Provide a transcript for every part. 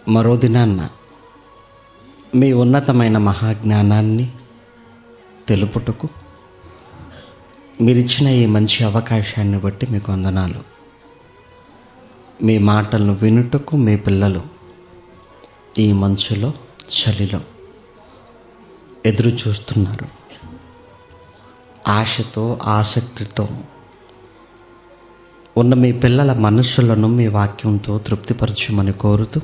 మరో దినాన్న మీ ఉన్నతమైన మహాజ్ఞానాన్ని తెలుపుటకు మీరిచ్చిన ఈ మంచి అవకాశాన్ని బట్టి మీకు వందనాలు. మీ మాటలను వినుటకు మీ పిల్లలు ఈ మంచులో చలిలో ఎదురు చూస్తున్నారు. ఆశతో ఆసక్తితో ఉన్న మీ పిల్లల మనస్సులను మీ వాక్యంతో తృప్తిపరచమని కోరుతూ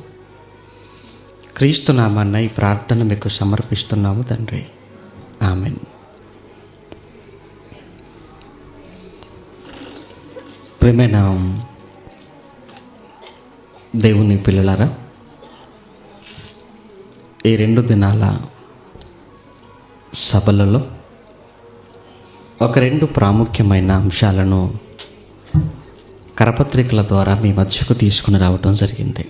క్రీస్తు నామన్న ఈ ప్రార్థన మీకు సమర్పిస్తున్నాము తండ్రి. ఆమెన్. ప్రియమైన దేవుని పిల్లలారా, ఈ 2 దినాల సభలలో ఒక 2 ప్రాముఖ్యమైన అంశాలను కరపత్రికల ద్వారా మీ మధ్యకు తీసుకుని రావటం జరిగింది.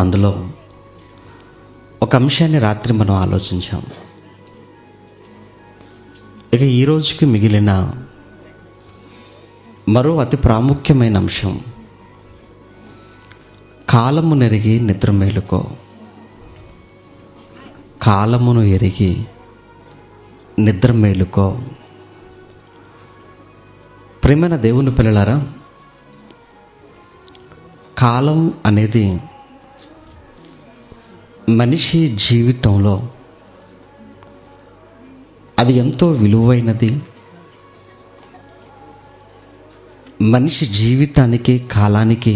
అందులో ఒక అంశాన్ని రాత్రి మనం ఆలోచించాం. ఇక ఈ రోజుకి మిగిలిన మరో అతి ప్రాముఖ్యమైన అంశం, కాలమును ఎరిగి నిద్ర మేలుకో. కాలమును ఎరిగి నిద్ర మేలుకో. ప్రియమైన దేవుని పిల్లలారా, కాలం అనేది మనిషి జీవితంలో అది ఎంతో విలువైనది. మనిషి జీవితానికి కాలానికి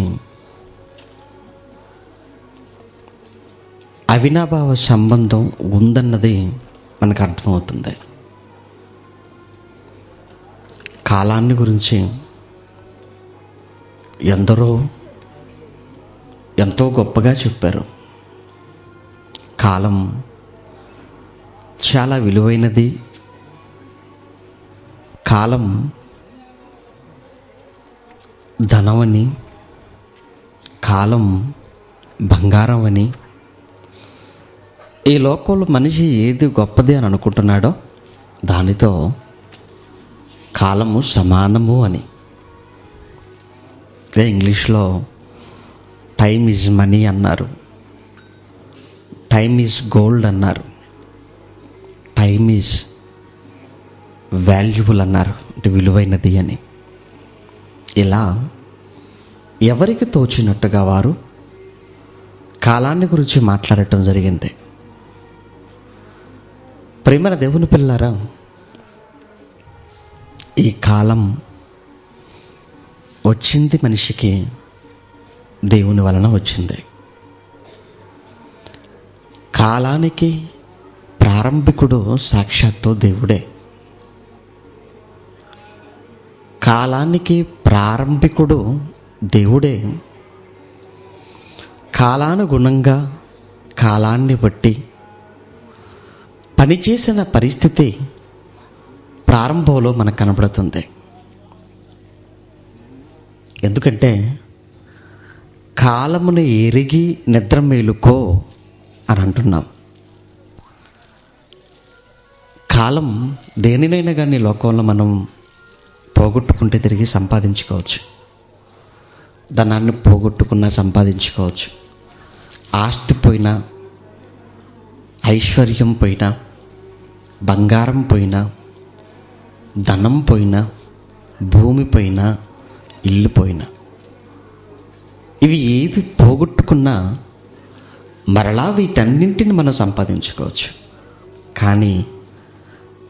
అవినాభావ సంబంధం ఉందన్నది మనకు అర్థమవుతుంది. కాలాన్ని గురించి ఎందరో ఎంతో గొప్పగా చెప్పారు. కాలం చాలా విలువైనది. కాలం ధనమని, కాలం బంగారం అని, ఈ లోకంలో మనిషి ఏది గొప్పది అని అనుకుంటున్నాడో దానితో కాలము సమానము అని. ఇంగ్లీష్లో టైమ్ ఈజ్ మనీ అన్నారు, టైమ్ ఈజ్ గోల్డ్ అన్నారు, టైమ్ ఈజ్ వాల్యుబుల్ అన్నారు, అంటే విలువైనది అని. ఇలా ఎవరికి తోచినట్టుగా వారు కాలాన్ని గురించి మాట్లాడటం జరిగింది. ప్రియమైన దేవుని పిల్లారా, ఈ కాలం వచ్చింది మనిషికి దేవుని వలన వచ్చింది. కాలానికి ప్రారంభికుడు సాక్షాత్తు దేవుడే. కాలానికి ప్రారంభికుడు దేవుడే. కాలానుగుణంగా కాలాన్ని బట్టి పనిచేసిన పరిస్థితి ప్రారంభంలో మనకు కనబడుతుంది. ఎందుకంటే కాలమును ఎరిగి నిద్ర మేలుకో అని అంటున్నాం. కాలం దేనినైనా కానీ లోకంలో మనం పోగొట్టుకుంటే తిరిగి సంపాదించుకోవచ్చు. ధనాన్ని పోగొట్టుకున్నా సంపాదించుకోవచ్చు. ఆస్తి పోయినా, ఐశ్వర్యం పోయినా, బంగారం పోయినా, ధనం పోయినా, భూమి పోయినా, ఇల్లు పోయినా, ఇవి ఏవి పోగొట్టుకున్నా మరలా వీటన్నింటిని మనం సంపాదించుకోవచ్చు. కానీ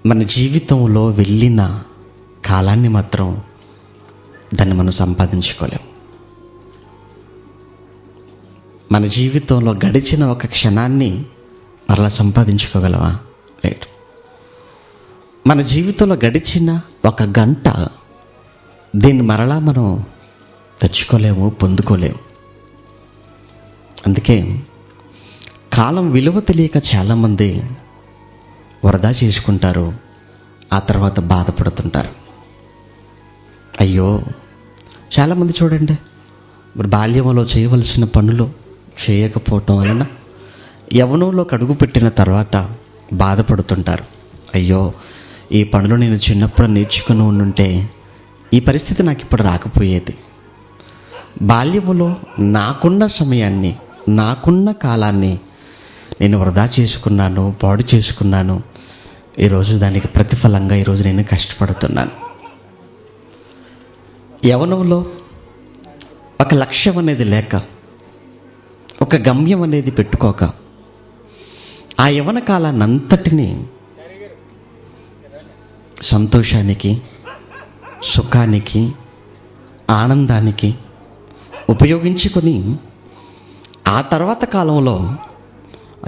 మన జీవితంలో వెళ్ళిన కాలాన్ని మాత్రం దాన్ని మనం సంపాదించుకోలేము. మన జీవితంలో గడిచిన ఒక క్షణాన్ని మరలా సంపాదించుకోగలవా? లేదు. మన జీవితంలో గడిచిన ఒక గంట, దీన్ని మరలా మనం తెచ్చుకోలేము, పొందుకోలేము. అందుకే కాలం విలువ తెలియక చాలామంది వృధా చేసుకుంటారు, ఆ తర్వాత బాధపడుతుంటారు. అయ్యో, చాలామంది చూడండి, మరి బాల్యంలో చేయవలసిన పనులు చేయకపోవటం వలన యవ్వనంలోకి అడుగుపెట్టిన తర్వాత బాధపడుతుంటారు. అయ్యో, ఈ పనులు నేను చిన్నప్పుడు నేర్చుకుని ఉండుంటే ఈ పరిస్థితి నాకు ఇప్పుడు రాకపోయేది. బాల్యములో నాకున్న సమయాన్ని నాకున్న కాలాన్ని నేను వృధా చేసుకున్నాను, పాడు చేసుకున్నాను. ఈరోజు దానికి ప్రతిఫలంగా ఈరోజు నేను కష్టపడుతున్నాను. యవ్వనంలో ఒక లక్ష్యం అనేది లేక, ఒక గమ్యం అనేది పెట్టుకోక, ఆ యవ్వన కాలాన్ని అంతటినీ సంతోషానికి, సుఖానికి, ఆనందానికి ఉపయోగించుకొని ఆ తర్వాత కాలంలో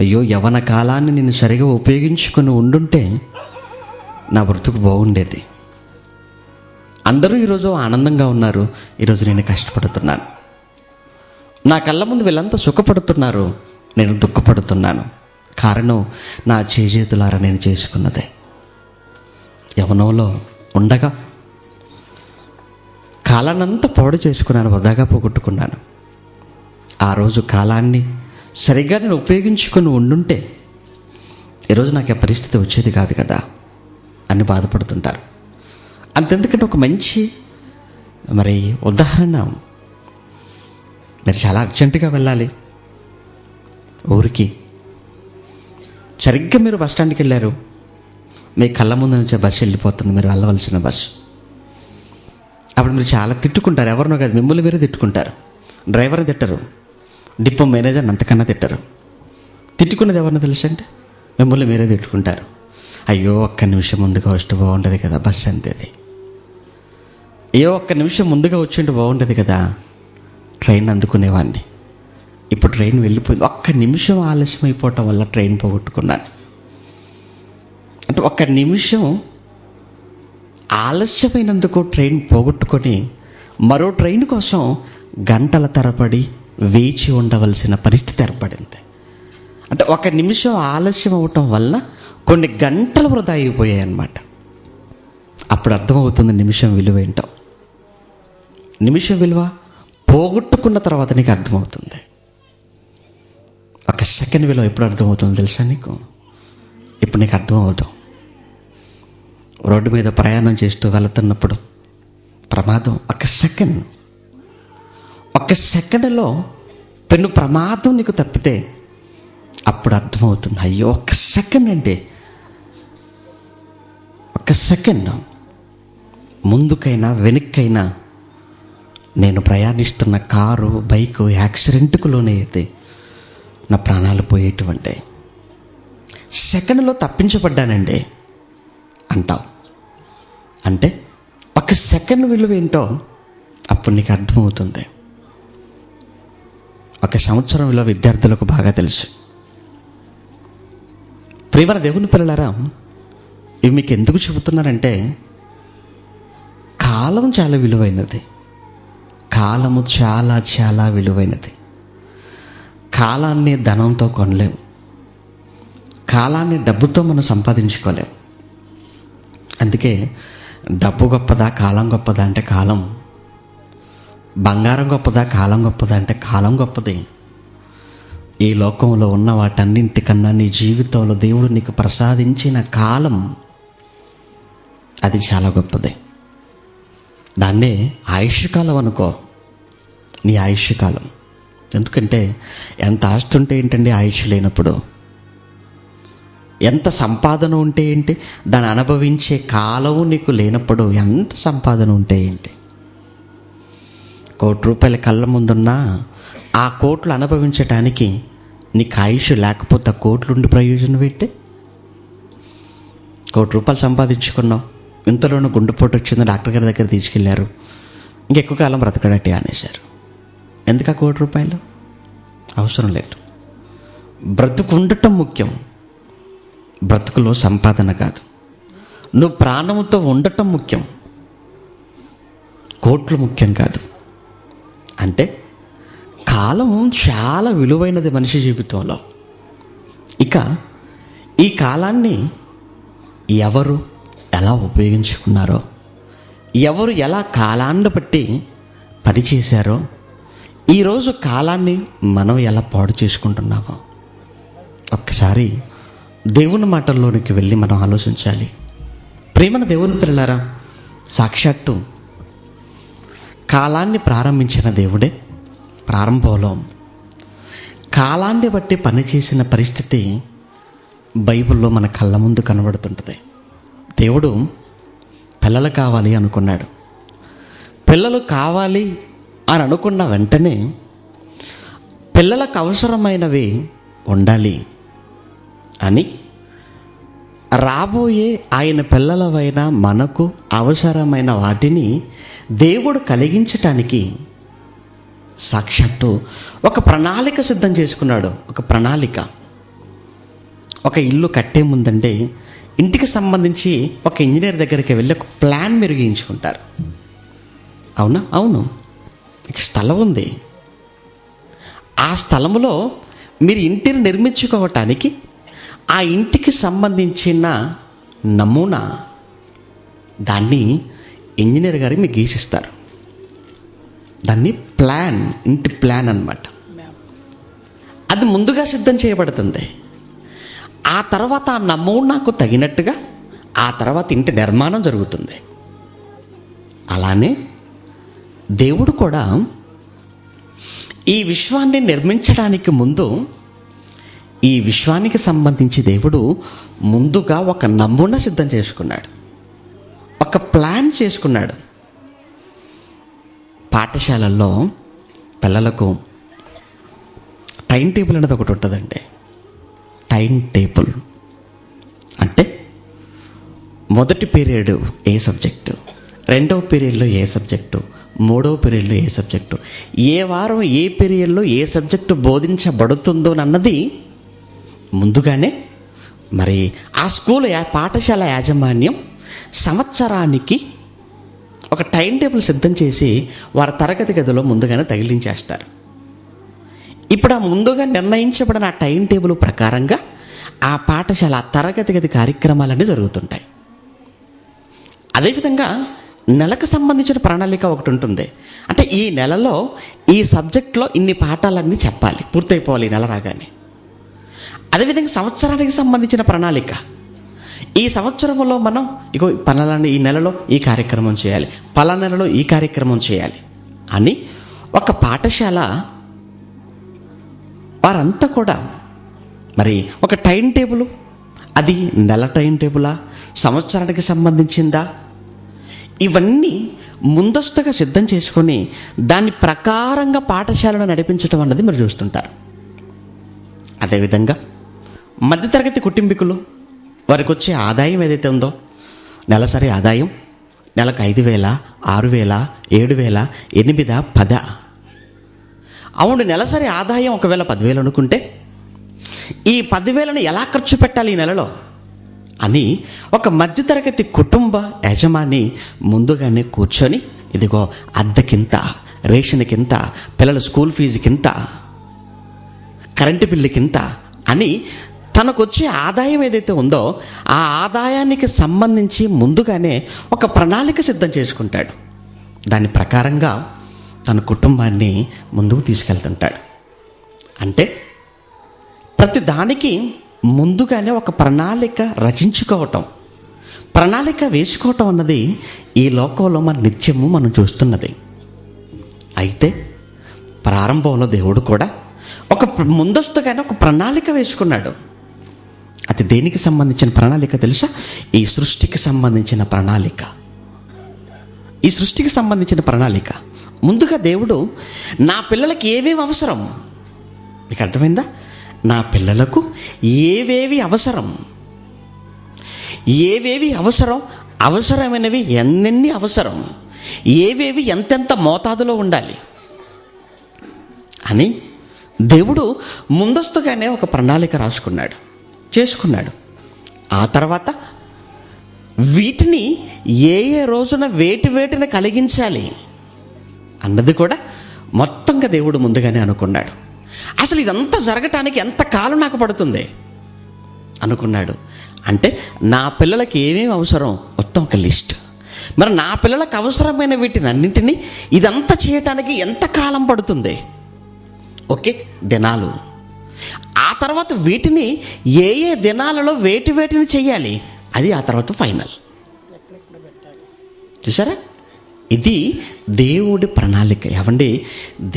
అయ్యో యవ్వన కాలాన్ని నేను సరిగా ఉపయోగించుకొని ఉండుంటే నా బ్రతుకు బాగుండేది. అందరూ ఈరోజు ఆనందంగా ఉన్నారు, ఈరోజు నేను కష్టపడుతున్నాను. నా కళ్ళ ముందు వీళ్ళంతా సుఖపడుతున్నారు, నేను దుఃఖపడుతున్నాను. కారణం నా చేజేతులారా నేను చేసుకున్నదే. యవ్వనంలో ఉండగా కాలాన్నంతా పాడు చేసుకున్నాను, వృధాగా పోగొట్టుకున్నాను. ఆ రోజు కాలాన్ని సరిగ్గా నేను ఉపయోగించుకొని ఉండుంటే ఈరోజు నాకు ఆ పరిస్థితి వచ్చేది కాదు కదా అని బాధపడుతుంటారు. అంతెందుకంటే ఒక మంచి ఉదాహరణ, మీరు చాలా అర్జెంటుగా వెళ్ళాలి ఊరికి. సరిగ్గా మీరు బస్ స్టాండ్కి వెళ్ళారు, మీ కళ్ళ ముందు నుంచి బస్సు వెళ్ళిపోతుంది, మీరు వెళ్ళవలసిన బస్సు. అప్పుడు మీరు చాలా తిట్టుకుంటారు, ఎవరినో కాదు మిమ్మల్ని మీరే తిట్టుకుంటారు. డ్రైవర్ని తిట్టరు, డిపో మేనేజర్ని అంతకన్నా తిట్టరు. తిట్టుకున్నది ఎవరిని తెలుసంటే మిమ్మల్ని మీరే తిట్టుకుంటారు. అయ్యో ఒక్క నిమిషం ముందుగా వస్తే బాగుంటుంది కదా బస్సు అంతేది, అయ్యో ఒక్క నిమిషం ముందుగా వచ్చింటే బాగుంటుంది కదా ట్రైన్ అందుకునేవాడిని. ఇప్పుడు ట్రైన్ వెళ్ళిపోయింది, ఒక్క నిమిషం ఆలస్యం అయిపోవటం వల్ల ట్రైన్ పోగొట్టుకున్నాను. అంటే ఒక్క నిమిషం ఆలస్యమైనందుకు ట్రైన్ పోగొట్టుకొని మరో ట్రైన్ కోసం గంటల తరబడి వేచి ఉండవలసిన పరిస్థితి ఏర్పడింది. అంటే ఒక నిమిషం ఆలస్యం అవటం వల్ల కొన్ని గంటలు వృధా అయిపోయాయి అన్నమాట. అప్పుడు అర్థమవుతుంది నిమిషం విలువ ఏంటో. నిమిషం విలువ పోగొట్టుకున్న తర్వాత నీకు అర్థమవుతుంది. ఒక సెకండ్ విలువ ఎప్పుడు అర్థమవుతుందో తెలుసా నీకు? ఇప్పుడు నీకు అర్థమవుతాం. రోడ్డు మీద ప్రయాణం చేస్తూ వెళుతున్నప్పుడు ప్రమాదం ఒక సెకండ్లో పెను ప్రమాదం నీకు తప్పితే అప్పుడు అర్థమవుతుంది, అయ్యో ఒక్క సెకండ్ అండి, ఒక్క సెకండ్ ముందుకైనా వెనక్కైనా నేను ప్రయాణిస్తున్న కారు బైకు యాక్సిడెంట్కు లోనైతే నా ప్రాణాలు పోయేటువంటి సెకండ్లో తప్పించబడ్డానండి అంటావు. అంటే ఒక సెకండ్ విలువ ఏంటో అప్పుడు నీకు అర్థమవుతుంది. ఒక సంవత్సరం విలువ విద్యార్థులకు బాగా తెలుసు. ప్రియమైన దేవుని పిల్లలారా, ఇవి మీకు ఎందుకు చెబుతున్నారంటే కాలం చాలా విలువైనది. కాలము చాలా చాలా విలువైనది. కాలాన్ని ధనంతో కొనలేము, కాలాన్ని డబ్బుతో మనం సంపాదించుకోలేము. అందుకే డబ్బు గొప్పదా కాలం గొప్పదా అంటే కాలం, బంగారం గొప్పదా కాలం గొప్పదా అంటే కాలం గొప్పది. ఈ లోకంలో ఉన్న వాటన్నింటికన్నా నీ జీవితంలో దేవుడు నీకు ప్రసాదించిన కాలం అది చాలా గొప్పది. దాన్నే ఆయుష్కాలం అనుకో, నీ ఆయుష్కాలం. ఎందుకంటే ఎంత ఆస్తి ఉంటే ఏంటండి ఆయుష్ లేనప్పుడు, ఎంత సంపాదన ఉంటే ఏంటి దాన్ని అనుభవించే కాలము నీకు లేనప్పుడు ఎంత సంపాదన ఉంటే ఏంటి? ₹1,00,00,000 కళ్ళ ముందున్నా ఆ కోట్లు అనుభవించటానికి నీకు ఆయుష్ లేకపోతే కోట్లుండి ప్రయోజనం ఏంటి? ₹1,00,00,000 సంపాదించుకున్నావు, ఇంతలోనూ గుండెపోటు వచ్చింది, డాక్టర్ గారి దగ్గర తీసుకెళ్లారు, ఇంకెక్కువ కాలం బ్రతకడట్టి అనేశారు. ఎందుకు ఆ ₹1,00,00,000? అవసరం లేదు. బ్రతుకు ఉండటం ముఖ్యం, బ్రతుకులో సంపాదన కాదు. నువ్వు ప్రాణముతో ఉండటం ముఖ్యం, కోట్లు ముఖ్యం కాదు. అంటే కాలం చాలా విలువైనది మనిషి జీవితంలో. ఇక ఈ కాలాన్ని ఎవరు ఎలా ఉపయోగించుకున్నారో, ఎవరు ఎలా కాలాన్ని బట్టి పనిచేశారో, ఈరోజు కాలాన్ని మనం ఎలా పాడు చేసుకుంటున్నామో ఒక్కసారి దేవుని మాటల్లోనికి వెళ్ళి మనం ఆలోచించాలి. ప్రేమన దేవుని పిల్లలారా, సాక్షాత్తు కాలాన్ని ప్రారంభించిన దేవుడే ప్రారంభంలో కాలాన్ని బట్టి పనిచేసిన పరిస్థితి బైబిల్లో మన కళ్ళ ముందు కనబడుతుంటుంది. దేవుడు పిల్లలు కావాలి అనుకున్నాడు. పిల్లలు కావాలి అని అనుకున్న వెంటనే పిల్లలకు అవసరమైనవి ఉండాలి అని రాబోయే ఆయన పిల్లలవైన మనకు అవసరమైన వాటిని దేవుడు కలిగించటానికి సాక్షాత్తు ఒక ప్రణాళిక సిద్ధం చేసుకున్నాడు. ఒక ప్రణాళిక. ఒక ఇల్లు కట్టే ముందంటే ఇంటికి సంబంధించి ఒక ఇంజనీర్ దగ్గరికి వెళ్ళి ఒక ప్లాన్ మెరుగించుకుంటారు. అవునా? అవును. స్థలం ఉంది. ఆ స్థలంలో మీరు ఇంటిని నిర్మించుకోవటానికి ఆ ఇంటికి సంబంధించిన నమూనా దాన్ని ఇంజనీర్ గారు మీకు గీసిస్తారు. దాన్ని ప్లాన్, ఇంటి ప్లాన్ అన్నమాట. అది ముందుగా సిద్ధం చేయబడుతుంది. ఆ తర్వాత ఆ నమూనాకు తగినట్టుగా ఆ తర్వాత ఇంటి నిర్మాణం జరుగుతుంది. అలానే దేవుడు కూడా ఈ విశ్వాన్ని నిర్మించడానికి ముందు ఈ విశ్వానికి సంబంధించి దేవుడు ముందుగా ఒక నమూనా సిద్ధం చేసుకున్నాడు, ఒక ప్లాన్ చేసుకున్నాడు. పాఠశాలల్లో పిల్లలకు టైం టేబుల్ అనేది ఒకటి ఉంటుందండి. టైం టేబుల్ అంటే మొదటి పీరియడ్ ఏ సబ్జెక్టు, రెండవ పీరియడ్లో ఏ సబ్జెక్టు, మూడవ పీరియడ్లో ఏ సబ్జెక్టు, ఏ వారం ఏ పీరియడ్లో ఏ సబ్జెక్టు బోధించబడుతుందో అన్నది ముందుగానే మరి ఆ స్కూల్ పాఠశాల యాజమాన్యం సంవత్సరానికి ఒక టైం టేబుల్ సిద్ధం చేసి వారి తరగతి గదిలో ముందుగానే తగిలించేస్తారు. ఇప్పుడు ఆ ముందుగా నిర్ణయించబడిన ఆ టైం టేబుల్ ప్రకారంగా ఆ పాఠశాల తరగతి గది కార్యక్రమాలన్నీ జరుగుతుంటాయి. అదేవిధంగా నెలకు సంబంధించిన ప్రణాళిక ఒకటి ఉంటుంది. అంటే ఈ నెలలో ఈ సబ్జెక్ట్లో ఇన్ని పాఠాలన్నీ చెప్పాలి, పూర్తయిపోవాలి ఈ నెల రాగానే. అదేవిధంగా సంవత్సరానికి సంబంధించిన ప్రణాళిక. ఈ సంవత్సరంలో మనం ఇగో పలానా ఈ నెలలో ఈ కార్యక్రమం చేయాలి, పలానా నెలలో ఈ కార్యక్రమం చేయాలి అని ఒక పాఠశాల వారంతా కూడా మరి ఒక టైం టేబుల్, అది నెల టైం టేబులా, సంవత్సరానికి సంబంధించిందా, ఇవన్నీ ముందస్తుగా సిద్ధం చేసుకొని దాని ప్రకారంగా పాఠశాలను నడిపించడం అన్నది మీరు చూస్తుంటారు. అదేవిధంగా మధ్యతరగతి కుటుంబీకులు వారికి వచ్చే ఆదాయం ఏదైతే ఉందో, నెలసరి ఆదాయం నెలకు 5,000, 6,000, 7,000, 8,000, 10. అవును, నెలసరి ఆదాయం ఒకవేళ 10,000 అనుకుంటే ఈ 10,000ని ఎలా ఖర్చు పెట్టాలి ఈ నెలలో అని ఒక మధ్యతరగతి కుటుంబ యజమాని ముందుగానే కూర్చొని, ఇదిగో అద్దెకింత, రేషన్కింత, పిల్లల స్కూల్ ఫీజుకింత, కరెంటు బిల్లుకింత అని తనకు వచ్చే ఆదాయం ఏదైతే ఉందో ఆ ఆదాయానికి సంబంధించి ముందుగానే ఒక ప్రణాళిక సిద్ధం చేసుకుంటాడు. దాని ప్రకారంగా తన కుటుంబాన్ని ముందుకు తీసుకెళ్తుంటాడు. అంటే ప్రతి దానికి ముందుగానే ఒక ప్రణాళిక రచించుకోవటం, ప్రణాళిక వేసుకోవటం అన్నది ఈ లోకంలో మన నిత్యము మనం చూస్తున్నది. అయితే ప్రారంభంలో దేవుడు కూడా ఒక ముందస్తుగానే ఒక ప్రణాళిక వేసుకున్నాడు. అది దేనికి సంబంధించిన ప్రణాళిక తెలుసా? ఈ సృష్టికి సంబంధించిన ప్రణాళిక. ఈ సృష్టికి సంబంధించిన ప్రణాళిక. ముందుగా దేవుడు నా పిల్లలకి ఏవేవి అవసరం, మీకు అర్థమైందా? నా పిల్లలకు ఏవేవి అవసరం, ఏవేవి అవసరం, అవసరమైనవి ఎన్నెన్ని అవసరం, ఏవేవి ఎంతెంత మోతాదులో ఉండాలి అని దేవుడు ముందస్తుగానే ఒక ప్రణాళిక రాసుకున్నాడు, చేసుకున్నాడు. ఆ తర్వాత వీటిని ఏ ఏ రోజున వేటిని కలిగించాలి అన్నది కూడా మొత్తంగా దేవుడు ముందుగానే అనుకున్నాడు. అసలు ఇదంతా జరగటానికి ఎంత కాలం నాకు పడుతుంది అనుకున్నాడు. అంటే నా పిల్లలకి ఏమేమి అవసరం మొత్తం ఒక లిస్ట్. మరి నా పిల్లలకు అవసరమైన వీటిని అన్నింటినీ ఇదంతా చేయటానికి ఎంత కాలం పడుతుంది? ఓకే, దినాలు. ఆ తర్వాత వీటిని ఏ ఏ దినాలలో వేటిని చెయ్యాలి, అది ఆ తర్వాత ఫైనల్. చూసారా? ఇది దేవుడి ప్రణాళిక. ఏమండి,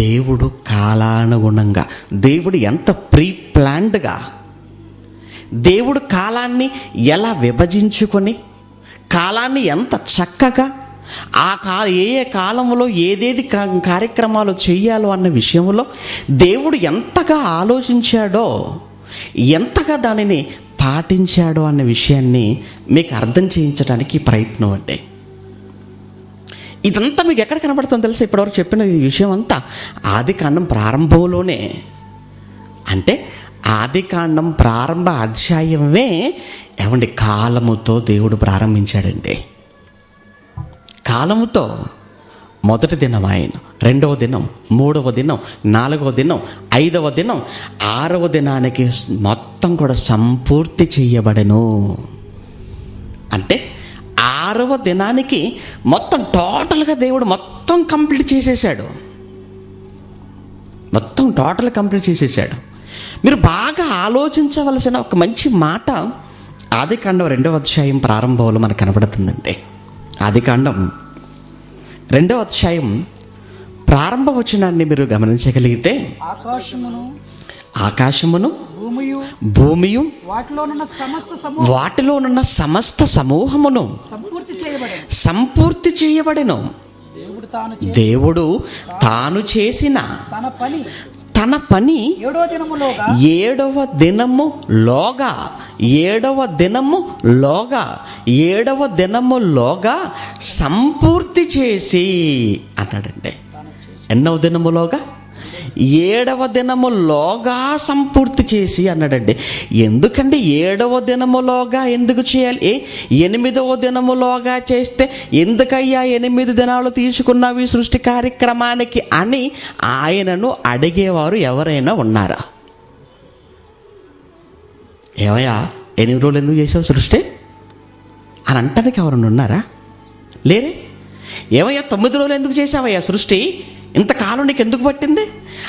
దేవుడు కాలానుగుణంగా, దేవుడు ఎంత ప్రీ ప్లాన్డ్గా, దేవుడు కాలాన్ని ఎలా విభజించుకొని, కాలాన్ని ఎంత చక్కగా, ఏ ఏ కాలంలో ఏదేది కార్యక్రమాలు చేయాలో అన్న విషయంలో దేవుడు ఎంతగా ఆలోచించాడో, ఎంతగా దానిని పాటించాడో అన్న విషయాన్ని మీకు అర్థం చేయించడానికి ప్రయత్నం అండి. ఇదంతా మీకు ఎక్కడ కనబడుతుందో తెలుసా? ఇప్పటివరకు చెప్పిన ఈ విషయం అంతా ఆదికాండం ప్రారంభంలోనే. అంటే ఆదికాండం ప్రారంభ అధ్యాయమే ఏమండి కాలముతో దేవుడు ప్రారంభించాడండి. కాలముతో మొదటి దినం ఆయన, రెండవ దినం, మూడవ దినం, నాలుగవ దినం, ఐదవ దినం, ఆరవ దినానికి మొత్తం కూడా సంపూర్తి చేయబడెను. అంటే ఆరవ దినానికి మొత్తం టోటల్గా దేవుడు మొత్తం కంప్లీట్ చేసేసాడు. మొత్తం టోటల్ కంప్లీట్ చేసేసాడు. మీరు బాగా ఆలోచించవలసిన ఒక మంచి మాట ఆదికాండం 2వ అధ్యాయం ప్రారంభంలో మనకు కనబడుతుందండి. ఆదికాండం 2వ అధ్యాయం ప్రారంభ వచనాన్ని మీరు గమనించగలిగితే, ఆకాశమును భూమియు వాటిలోనున్న సమస్త సమూహమును సంపూర్తి చేయబడెను. దేవుడు తాను చేసిన తన పని ఏడవ దినములోగా సంపూర్తి చేసి అన్నాడండి. ఎన్నవ దినములోగా? ఏడవ దినములోగా సంపూర్తి చేసి అన్నాడండి. ఎందుకండి ఏడవ దినములోగా ఎందుకు చేయాలి? 8వ దినములోగా చేస్తే ఎందుకయ్యా 8 దినాలు తీసుకున్నావు ఈ సృష్టి కార్యక్రమానికి అని ఆయనను అడిగేవారు ఎవరైనా ఉన్నారా? ఏమయ్యా 8 రోజులు ఎందుకు చేసావు సృష్టి అని అంటానికి ఎవరైనా ఉన్నారా? లేరే. ఏమయ్యా 9 రోజులు ఎందుకు చేసావయ్యా సృష్టి, ఇంతకాలం నీకు ఎందుకు పట్టింది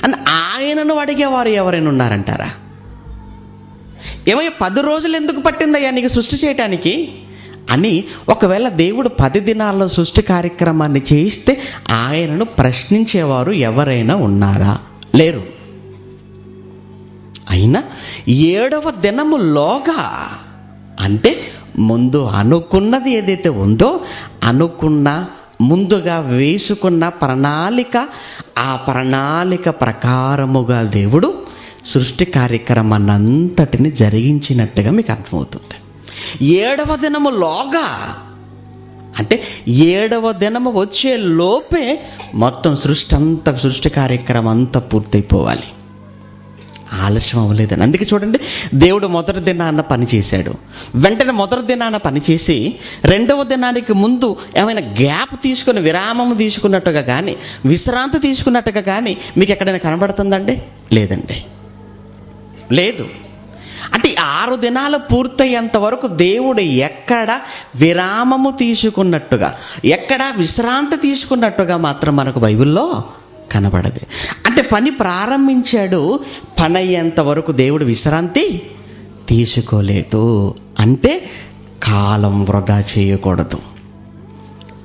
అని ఆయనను అడిగేవారు ఎవరైనా ఉన్నారంటారా? ఏమయ్యా 10 రోజులు ఎందుకు పట్టిందయ్యా నీకు సృష్టి చేయటానికి అని ఒకవేళ దేవుడు 10 దినాల్లో సృష్టి కార్యక్రమాన్ని చేయిస్తే ఆయనను ప్రశ్నించేవారు ఎవరైనా ఉన్నారా? లేరు. అయినా 7వ దినములోగా, అంటే ముందు అనుకున్నది ఏదైతే ఉందో, ముందుగా వేసుకున్న ప్రణాళిక, ఆ ప్రణాళిక ప్రకారముగా దేవుడు సృష్టి కార్యక్రమాన్ని అంతటిని జరిగించినట్టుగా మీకు అర్థమవుతుంది. 7వ దినములోగా అంటే 7వ దినము వచ్చే లోపే మొత్తం సృష్టి కార్యక్రమం అంతా పూర్తయిపోవాలి. ఆలస్యం అవ్వలేదని. అందుకే చూడండి, దేవుడు మొదటి దినాన్న పని చేశాడు. వెంటనే మొదటి దినాన్న పనిచేసి 2వ దినానికి ముందు ఏమైనా గ్యాప్ తీసుకుని, విరామం తీసుకున్నట్టుగా కానీ, విశ్రాంతి తీసుకున్నట్టుగా కానీ మీకు ఎక్కడైనా కనబడుతుందండి? లేదండి, లేదు. అంటే 6 దినాలు పూర్తయ్యేంత వరకు దేవుడు ఎక్కడ విరామము తీసుకున్నట్టుగా, ఎక్కడ విశ్రాంతి తీసుకున్నట్టుగా మాత్రం మనకు బైబిల్లో కనబడదు. అంటే పని ప్రారంభించాడు, పని అయ్యేంత వరకు దేవుడు విశ్రాంతి తీసుకోలేదు. అంటే కాలం వృధా చేయకూడదు,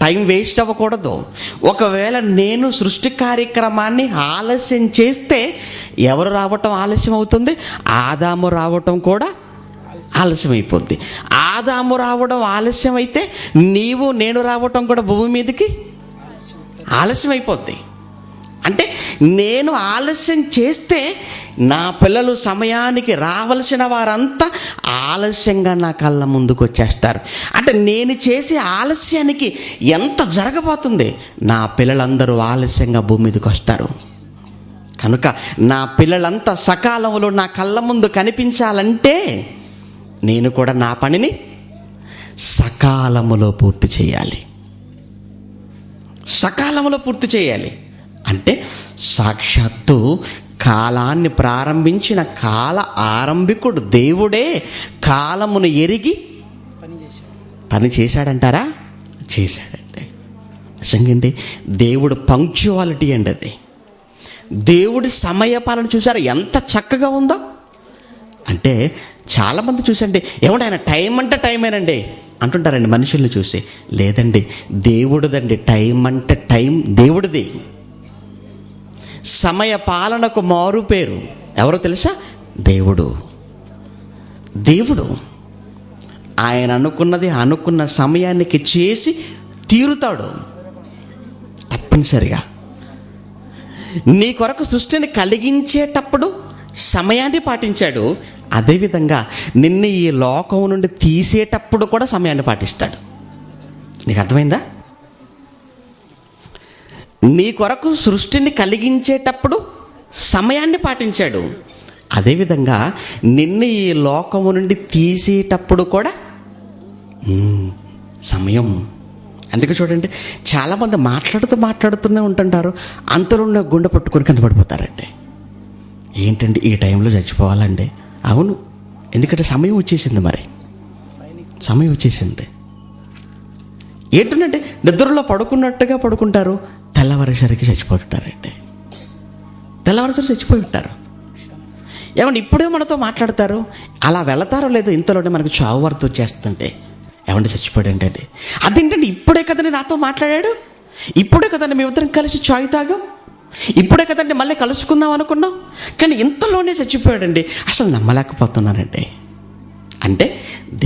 టైం వేస్ట్ అవ్వకూడదు. ఒకవేళ నేను సృష్టి కార్యక్రమాన్ని ఆలస్యం చేస్తే ఎవరు రావటం ఆలస్యం అవుతుంది? ఆదాము రావటం కూడా ఆలస్యం అయిపోద్ది. ఆదాము రావడం ఆలస్యం అయితే నీవు నేను రావటం కూడా భూమి మీదకి ఆలస్యం అయిపోద్ది. అంటే నేను ఆలస్యం చేస్తే నా పిల్లలు సమయానికి రావాల్సిన వారంతా ఆలస్యంగా నా కళ్ళ ముందుకు వచ్చేస్తారు. అంటే నేను చేసే ఆలస్యానికి ఎంత జరగబోతుంది? నా పిల్లలందరూ ఆలస్యంగా భూమి మీదకి వస్తారు. కనుక నా పిల్లలంతా సకాలంలో నా కళ్ళ ముందు కనిపించాలంటే నేను కూడా నా పనిని సకాలములో పూర్తి చేయాలి. సకాలంలో పూర్తి చేయాలి అంటే సాక్షాత్తు కాలాన్ని ప్రారంభించిన కాల ఆరంభికుడు దేవుడే కాలమును ఎరిగి పని చేశాడంటారా? చేశాడండి. నిజంగా దేవుడు పంక్చువాలిటీ అండి. అది దేవుడి సమయపాలన చూసారా ఎంత చక్కగా ఉందో. అంటే చాలామంది చూసండి, ఏమంటే ఆయన టైం అంటే టైమేనండి, అంటుంటారండి మనుషుల్ని చూసి. లేదండి, దేవుడిదండి. టైం అంటే టైం దేవుడిది. సమయ పాలనకు మారు పేరు ఎవరో తెలుసా? దేవుడు. దేవుడు ఆయన అనుకున్నది అనుకున్న సమయానికి చేసి తీరుతాడు తప్పనిసరిగా. నీ కొరకు సృష్టిని కలిగించేటప్పుడు సమయాన్ని పాటించాడు. అదేవిధంగా నిన్ను ఈ లోకం నుండి తీసేటప్పుడు కూడా సమయాన్ని పాటిస్తాడు. నీకు అర్థమైందా? నీ కొరకు సృష్టిని కలిగించేటప్పుడు సమయాన్ని పాటించాడు. అదేవిధంగా నిన్ను ఈ లోకము నుండి తీసేటప్పుడు కూడా సమయం. అందుకే చూడండి, చాలామంది మాట్లాడుతూనే ఉంటుంటారు, అంతలో గుండె పట్టుకొని కనబడిపోతారండి. ఏంటండి ఈ టైంలో చచ్చిపోవాలండి? అవును, ఎందుకంటే సమయం వచ్చేసింది. మరి సమయం వచ్చేసింది. ఏంటంటే నిద్రలో పడుకున్నట్టుగా పడుకుంటారు, తెల్లవారేసరికి చచ్చిపోతుంటారండి. తెల్లవారేసరికి చచ్చిపోయి ఉంటారు. ఏమంటే ఇప్పుడే మనతో మాట్లాడతారు, అలా వెళతారో లేదో ఇంతలోనే మనకు చావు వార్త వచ్చేస్తుంటే ఏమంటే చచ్చిపోయాడు ఏంటండి? అదేంటండి, ఇప్పుడే కదండి నాతో మాట్లాడాడు, ఇప్పుడే కదండి మేమిద్దరం కలిసి చాయ్ తాగాం, ఇప్పుడే కదండి మళ్ళీ కలుసుకుందాం అనుకున్నాం, కానీ ఇంతలోనే చచ్చిపోయాడండి. అసలు నమ్మలేకపోతున్నానండి. అంటే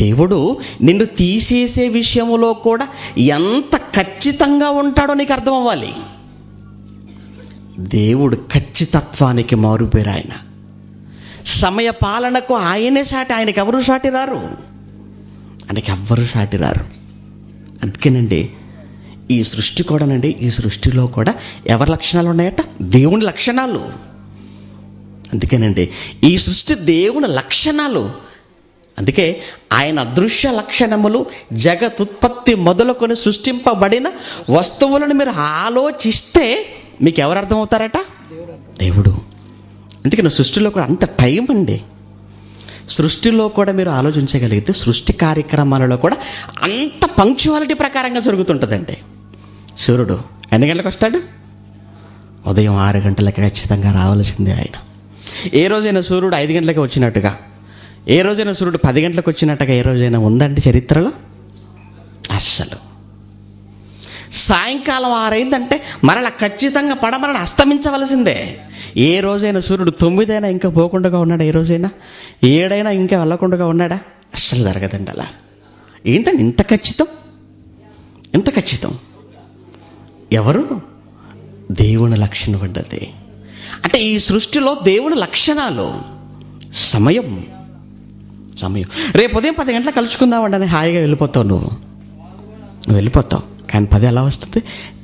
దేవుడు నిన్ను తీసేసే విషయంలో కూడా ఎంత ఖచ్చితంగా ఉంటాడో నీకు అర్థం అవ్వాలి. దేవుడు ఖచ్చితత్వానికి మారుపేరు ఆయన. సమయ పాలనకు ఆయనే సాటి. ఆయనకి ఎవరు సాటి రారు. ఆయనకి ఎవ్వరు సాటి రారు. అందుకేనండి ఈ సృష్టి కూడానండి, ఈ సృష్టిలో కూడా ఎవరి లక్షణాలు ఉన్నాయట? దేవుని లక్షణాలు. అందుకేనండి ఈ సృష్టి దేవుని లక్షణాలు. అందుకే ఆయన అదృశ్య లక్షణములు, జగతుత్పత్తి మొదలుకొని సృష్టింపబడిన వస్తువులను మీరు ఆలోచిస్తే మీకు ఎవరు అర్థమవుతారట? దేవుడు. అందుకని సృష్టిలో కూడా అంత టైం అండి. సృష్టిలో కూడా మీరు ఆలోచించగలిగితే సృష్టి కార్యక్రమాలలో కూడా అంత పంక్చువాలిటీ ప్రకారంగా జరుగుతుంటుందండి. సూర్యుడు ఎన్ని గంటలకు వస్తాడు? ఉదయం 6 గంటలకి ఖచ్చితంగా రావాల్సిందే ఆయన. ఏ రోజైనా సూర్యుడు 5 గంటలకి వచ్చినట్టుగా, ఏ రోజైనా సూర్యుడు 10 గంటలకు వచ్చినట్టుగా ఏ రోజైనా ఉందండి చరిత్రలో? అస్సలు. సాయంకాలం 6 అయిందంటే మరలా ఖచ్చితంగా పడమరని అస్తమించవలసిందే. ఏ రోజైనా సూర్యుడు 9 అయినా ఇంకా పోకుండా ఉన్నాడా? ఏ రోజైనా 7 అయినా ఇంకా వెళ్ళకుండా ఉన్నాడా? అస్సలు జరగదండి అలా. ఏంటండి ఇంత ఖచ్చితం? ఇంత ఖచ్చితం ఎవరు? దేవుని లక్షణం పడ్డది. అంటే ఈ సృష్టిలో దేవుని లక్షణాలు. సమయం. రేపు ఉదయం 10 గంటలకు కలుసుకుందామండి అని హాయిగా వెళ్ళిపోతావు. నువ్వు వెళ్ళిపోతావు. కానీ 10 ఎలా వస్తుంది?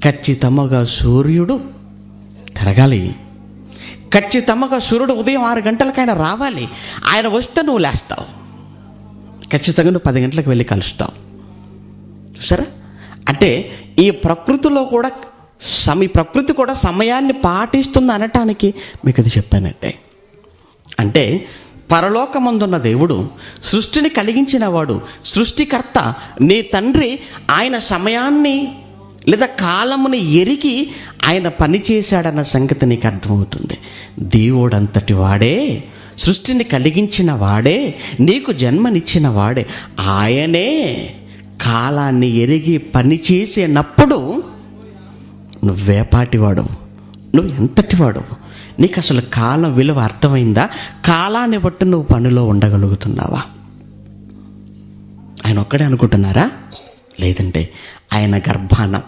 ఖచ్చితంగా సూర్యుడు తిరగాలి. ఖచ్చితంగా సూర్యుడు ఉదయం 6 గంటలకైనా రావాలి. ఆయన వస్తే నువ్వు లేస్తావు. ఖచ్చితంగా నువ్వు 10 గంటలకు వెళ్ళి కలుస్తావు. చూసారా? అంటే ఈ ప్రకృతిలో కూడా ప్రకృతి కూడా సమయాన్ని పాటిస్తుంది అనటానికి మీకు అది చెప్పానంటే. అంటే పరలోకమందున్న దేవుడు, సృష్టిని కలిగించిన వాడు, సృష్టికర్త, నీ తండ్రి ఆయన సమయాన్ని లేదా కాలముని ఎరిగి ఆయన పని చేశాడన్న సంగతి నీకు అర్థమవుతుంది. దేవుడంతటి వాడే, సృష్టిని కలిగించిన వాడే, నీకు జన్మనిచ్చిన వాడే, ఆయనే కాలాన్ని ఎరిగి పని చేసేటప్పుడు నువ్వేపాటివాడు, నువ్వు ఎంతటివాడు, నీకు అసలు కాలం విలువ అర్థమైందా? కాలాన్ని బట్టి నువ్వు పనిలో ఉండగలుగుతున్నావా? ఆయన ఒక్కడే అనుకుంటున్నారా? లేదంటే ఆయన గర్భాన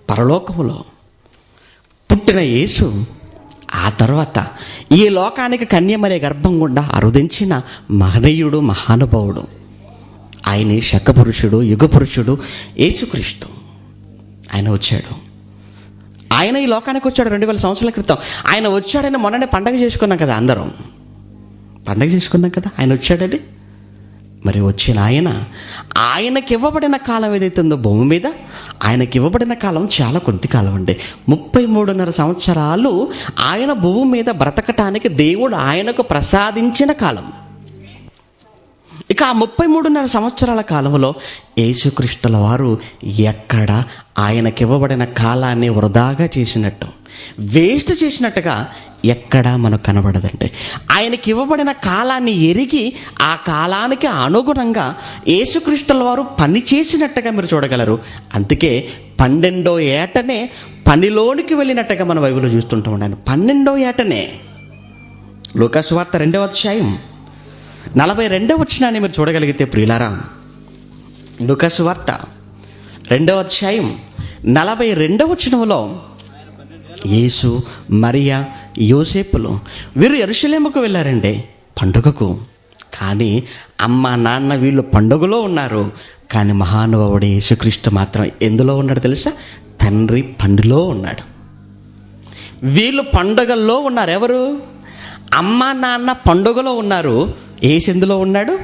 పరలోకములో పుట్టిన యేసు, ఆ తర్వాత ఈ లోకానికి కన్యమనే గర్భం గుండా అరుదించిన మహనీయుడు, మహానుభావుడు, ఆయనే శకపురుషుడు, యుగపురుషుడు యేసుక్రీస్తు. ఆయన వచ్చాడు. ఆయన ఈ లోకానికి వచ్చాడు 2000 సంవత్సరాల క్రితం. ఆయన వచ్చాడని మొన్ననే పండగ చేసుకున్నాం కదా, అందరం పండగ చేసుకున్నాం కదా ఆయన వచ్చాడని. మరి వచ్చిన ఆయనకి ఇవ్వబడిన కాలం ఏదైతే ఉందో భూమి మీద, ఆయనకి ఇవ్వబడిన కాలం చాలా కొద్ది కాలం అండి. 33.5 సంవత్సరాలు ఆయన భూమి మీద బ్రతకటానికి దేవుడు ఆయనకు ప్రసాదించిన కాలం. ఇక ఆ 33.5 సంవత్సరాల కాలంలో యేసుక్రీస్తుల వారు ఎక్కడ ఆయనకివ్వబడిన కాలాన్ని వృధాగా చేసినట్టు, వేస్ట్ చేసినట్టుగా ఎక్కడా మనకు కనబడదండి. ఆయనకి ఇవ్వబడిన కాలాన్ని ఎరిగి ఆ కాలానికి అనుగుణంగా యేసుక్రీస్తుల వారు పని చేసినట్టుగా మీరు చూడగలరు. అందుకే 12వ ఏటనే పనిలోనికి వెళ్ళినట్టుగా మన బైబిల్లో చూస్తుంటాం. ఆయన 12వ ఏటనే లూకా సువార్త 2వ అధ్యాయం 42వ వచనాన్ని మీరు చూడగలిగితే ప్రియులారా, లూకా సువార్త 2వ అధ్యాయం 42వ వచనంలో యేసు, మరియా, యోసేపులు వీరు యెరూషలేముకు వెళ్ళారండి పండుగకు. కానీ అమ్మ నాన్న వీళ్ళు పండుగలో ఉన్నారు. కానీ మహానుభావుడు యేసుక్రీస్తు మాత్రం ఎందులో ఉన్నాడు తెలుసా? తండ్రి పండులో ఉన్నాడు. వీళ్ళు పండుగల్లో ఉన్నారు. ఎవరు? అమ్మ నాన్న పండుగలో ఉన్నారు. యేసు ఎందులో ఉన్నాడు?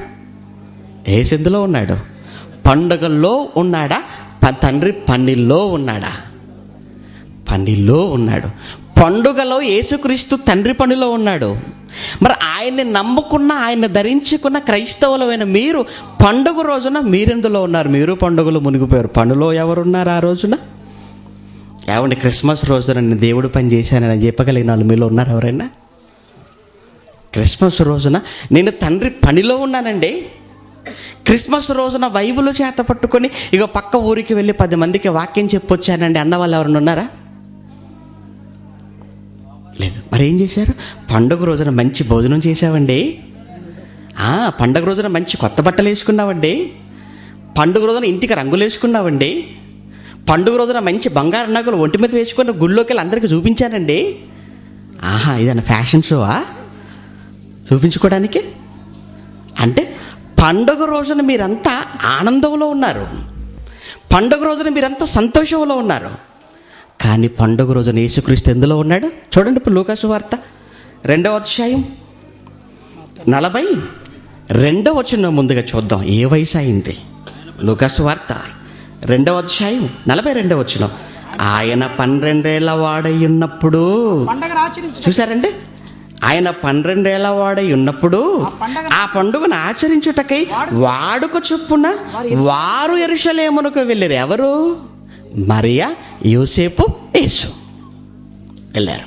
యేసు ఎందులో ఉన్నాడు? పండుగల్లో ఉన్నాడా? తండ్రి పనిలో ఉన్నాడా? పనిలో ఉన్నాడు. పండుగలో యేసుక్రీస్తు తండ్రి పనిలో ఉన్నాడు. మరి ఆయన్ని నమ్ముకున్న, ఆయన్ని ధరించుకున్న క్రైస్తవులమైన మీరు పండుగ రోజున మీరెందులో ఉన్నారు? మీరు పండుగలో మునిగిపోయారు. పనిలో ఎవరున్నారు ఆ రోజున? ఏమండి, క్రిస్మస్ రోజున నేను దేవుడు పని చేశానని చెప్పగలిగిన వాళ్ళు మీలో ఉన్నారు ఎవరైనా? క్రిస్మస్ రోజున నేను తండ్రి పనిలో ఉన్నానండి. క్రిస్మస్ రోజున బైబిల్ చేత పట్టుకొని ఇక పక్క ఊరికి వెళ్ళి 10 మందికి వాక్యం చెప్పొచ్చానండి అన్న వాళ్ళు ఎవరైనా ఉన్నారా? లేదు. మరి ఏం చేశారు? పండుగ రోజున మంచి భోజనం చేసావండి, పండుగ రోజున మంచి కొత్త బట్టలు వేసుకున్నావండి, పండుగ రోజున ఇంటికి రంగులు వేసుకున్నావండి, పండుగ రోజున మంచి బంగారు నగలు ఒంటి మీద వేసుకుని గుళ్ళోకి వెళ్ళి అందరికీ చూపించానండి. ఇదన్న ఫ్యాషన్ షోవా చూపించుకోవడానికి? అంటే పండుగ రోజున మీరంతా ఆనందంలో ఉన్నారు, పండుగ రోజున మీరంతా సంతోషంలో ఉన్నారు. కానీ పండుగ రోజున యేసుక్రీస్తు ఎందులో ఉన్నాడు? చూడండి, ఇప్పుడు లూకా సువార్త 2వ అధ్యాయం 42వ వచనం ముందుగా చూద్దాం. ఏ వయసు అయింది? లూకా సువార్త 2వ అధ్యాయం 42వ వచనం. ఆయన 12 ఏళ్ల వాడై ఉన్నప్పుడు, చూసారండి, ఆయన 12 ఏళ్ల వాడై ఉన్నప్పుడు ఆ పండుగను ఆచరించుటకై వాడుక చొప్పున వారు యెరూషలేమునకు వెళ్ళారు. ఎవరు? మరియా, యోసేపు, యేసు వెళ్ళారు.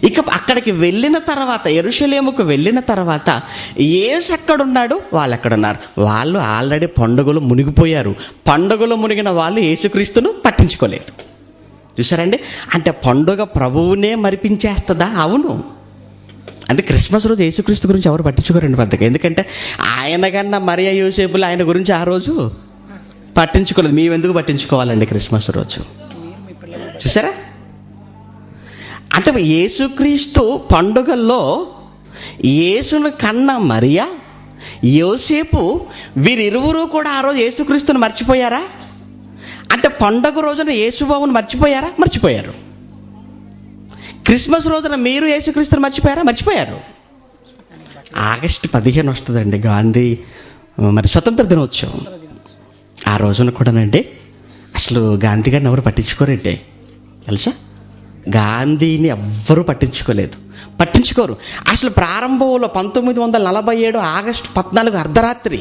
ఇక అక్కడికి వెళ్ళిన తర్వాత, యెరూషలేముకు వెళ్ళిన తర్వాత యేసు ఎక్కడున్నాడు? వాళ్ళు ఎక్కడున్నారు? వాళ్ళు ఆల్రెడీ పండుగలు మునిగిపోయారు. పండుగలు మునిగిన వాళ్ళు యేసుక్రీస్తును పట్టించుకోలేదు. చూసారండి, అంటే పండుగ ప్రభువునే మరిపించేస్తుందా? అవును. అంటే క్రిస్మస్ రోజు యేసుక్రీస్తు గురించి ఎవరు పట్టించుకోరండి పెద్దగా. ఎందుకంటే ఆయన కన్నా మరియా, యోసేపులు ఆయన గురించి ఆ రోజు పట్టించుకోలేదు. మేము ఎందుకు పట్టించుకోవాలండి క్రిస్మస్ రోజు? చూసారా? అంటే యేసుక్రీస్తు పండుగల్లో యేసును కన్నా మరియా, యోసేపు వీరిరువురు కూడా ఆ రోజు యేసుక్రీస్తుని మర్చిపోయారా? అంటే పండుగ రోజున యేసుబాబుని మర్చిపోయారా? మర్చిపోయారు. క్రిస్మస్ రోజున మీరు యేసుక్రీస్తుని మర్చిపోయారా? మర్చిపోయారు. ఆగస్టు 15 వస్తుందండి, గాంధీ మరి స్వతంత్ర దినోత్సవం. ఆ రోజున కూడానండి అసలు గాంధీ గారిని ఎవరు పట్టించుకోరండి తెలుసా? గాంధీని ఎవ్వరూ పట్టించుకోరు. అసలు ప్రారంభంలో 1947 ఆగస్టు 14 అర్ధరాత్రి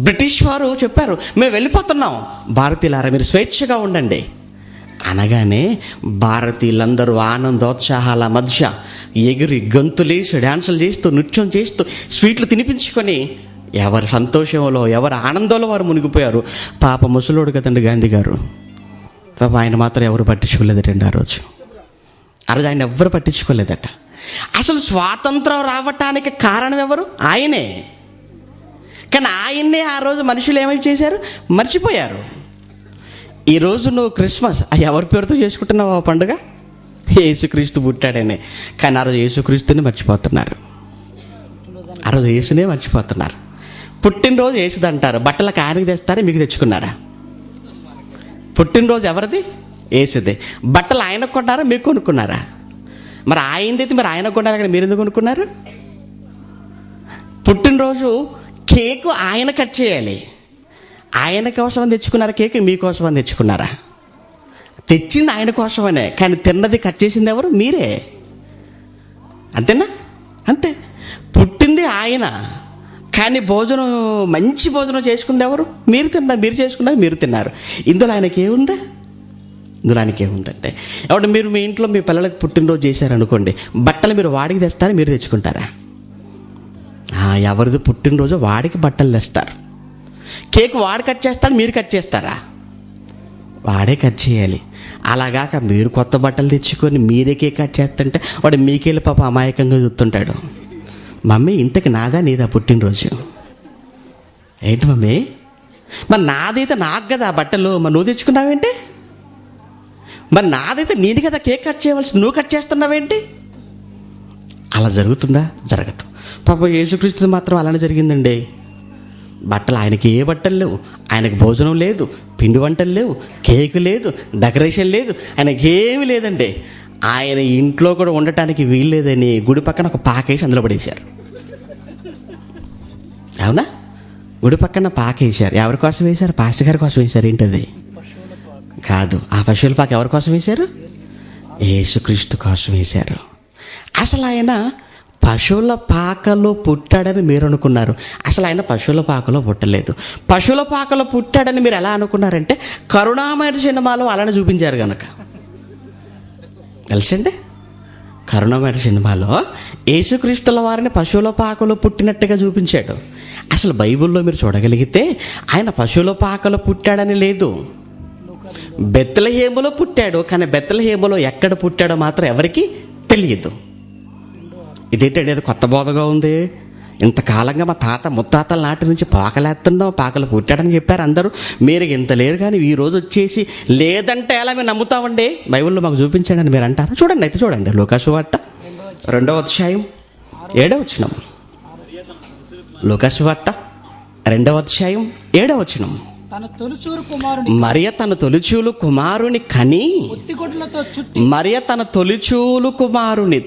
బ్రిటిష్ వారు చెప్పారు, మేము వెళ్ళిపోతున్నాం, భారతీయులారా మీరు స్వేచ్ఛగా ఉండండి అనగానే భారతీయులందరూ ఆనందోత్సాహాల మధ్య ఎగిరి గంతులేసి డ్యాన్సులు చేస్తూ, నృత్యం చేస్తూ, స్వీట్లు తినిపించుకొని ఎవరి సంతోషంలో, ఎవరి ఆనందంలో వారు మునిగిపోయారు. పాప ముసలోడు కదండి గాంధీ గారు, పాప ఆయన మాత్రం ఎవరు పట్టించుకోలేదటండి. ఆ రోజు ఆయన ఎవ్వరు పట్టించుకోలేదట. అసలు స్వాతంత్రం రావటానికి కారణం ఎవరు? ఆయనే. కానీ ఆయన్నే ఆ రోజు మనుషులు ఏమైనా చేశారు? మర్చిపోయారు. ఈరోజు నువ్వు క్రిస్మస్ ఎవరి పేరుతో చేసుకుంటున్నావు ఆ పండుగ? యేసుక్రీస్తు పుట్టాడనే. కానీ ఆ రోజు యేసుక్రీస్తుని మర్చిపోతున్నారు. ఆ రోజు యేసునే మర్చిపోతున్నారు. పుట్టినరోజు యేసుది అంటారు, బట్టలకు ఆయనకి తెస్తారా, మీకు తెచ్చుకున్నారా? పుట్టినరోజు ఎవరిది? యేసుదే. బట్టలు ఆయనకు కొన్నారా, మీకు కొనుక్కున్నారా? మరి ఆయనదైతే మరి ఆయన కొన్నారా, కానీ మీరు ఎందుకు కొనుక్కున్నారు? పుట్టినరోజు కేకు ఆయన కట్ చేయాలి, ఆయన కోసం తెచ్చుకున్నారా? కేక్ మీకోసం అని తెచ్చుకున్నారా? తెచ్చింది ఆయన కోసమనే, కానీ తిన్నది కట్ చేసింది ఎవరు? మీరే. అంతేనా? అంతే. పుట్టింది ఆయన, కానీ భోజనం, మంచి భోజనం చేసుకుంది ఎవరు? మీరు చేసుకున్నారు, మీరు తిన్నారు. ఇందులో ఆయనకి ఏముందా? ఇందులోనికి ఏముందంటే, కాబట్టి మీరు మీ ఇంట్లో మీ పిల్లలకు పుట్టినరోజు చేశారనుకోండి, బట్టలు మీరు వాడికి తెస్తారా, మీరు తెచ్చుకుంటారా? ఎవరిది పుట్టినరోజు వాడికి బట్టలు తెస్తారు. కేక్ వాడు కట్ చేస్తాడు, మీరు కట్ చేస్తారా? వాడే కట్ చేయాలి. అలాగాక మీరు కొత్త బట్టలు తెచ్చుకొని మీరే కేక్ కట్ చేస్తుంటే వాడు మీకెళ్ళి పాప అమాయకంగా చూస్తుంటాడు. మమ్మీ ఇంతకి నాదా నీదా పుట్టినరోజు? ఏంటి మమ్మీ, మరి నాదైతే నాకు కదా బట్టలు, మరి నువ్వు తెచ్చుకున్నావేంటి? మరి నాదైతే నేను కదా కేక్ కట్ చేయవలసింది, నువ్వు కట్ చేస్తున్నావేంటి? అలా జరుగుతుందా? జరగదు. పాప యేసుక్రీస్తు మాత్రం అలానే జరిగిందండి. బట్టలు, ఆయనకి ఏ బట్టలు లేవు, ఆయనకు భోజనం లేదు, పిండి వంటలు లేవు, కేక్ లేదు, డెకరేషన్ లేదు, ఆయనకి ఏమీ లేదండి. ఆయన ఇంట్లో కూడా ఉండటానికి వీల్లేదని గుడి పక్కన ఒక పాకేసి అందులో పడేశారు. అవునా? గుడి పక్కన పాకేశారు. ఎవరి కోసం వేశారు? పాస్టర్ గారి కోసం వేశారు. ఏంటది? కాదు. ఆ పశువుల పాక ఎవరి కోసం వేశారు? యేసుక్రీస్తు కోసం వేశారు. అసలు ఆయన పశువుల పాకలో పుట్టాడని మీరు అనుకున్నారు. అసలు ఆయన పశువుల పాకలో పుట్టలేదు. పశువుల పాకలో పుట్టాడని మీరు ఎలా అనుకున్నారంటే, కరుణామయుడు సినిమాలో అలానే చూపించారు కనుక. తెలుసండి, కరుణామయుడు సినిమాలో యేసుక్రీస్తుల వారిని పశువుల పాకలో పుట్టినట్టుగా చూపించాడు. అసలు బైబిల్లో మీరు చూడగలిగితే ఆయన పశువుల పాకలో పుట్టాడని లేదు. బెత్లెహేములో పుట్టాడు, కానీ బెత్లెహేములో ఎక్కడ పుట్టాడో మాత్రం ఎవరికి తెలియదు. ఇదేంటండి, అది కొత్త బోధగా ఉంది. ఇంతకాలంగా మా తాత ముత్తాతల నాటి నుంచి పాకలేస్తున్నాం, పాకలు పుట్టాడని చెప్పారు అందరూ. మీరు ఇంత లేరు, కానీ ఈరోజు వచ్చేసి లేదంటే ఎలా మేము నమ్ముతామండి? బైబిల్లో మాకు చూపించండి అని మీరు అంటారు. చూడండి, అయితే చూడండి, లూకా సువార్త 2వ అధ్యాయం 7వ వచనం. లూకా సువార్త 2వ అధ్యాయం 7వ వచనం. మరియ తన తొలిచూలు కుమారుని కని, మరియ తన తొలిచూలు కుమారుని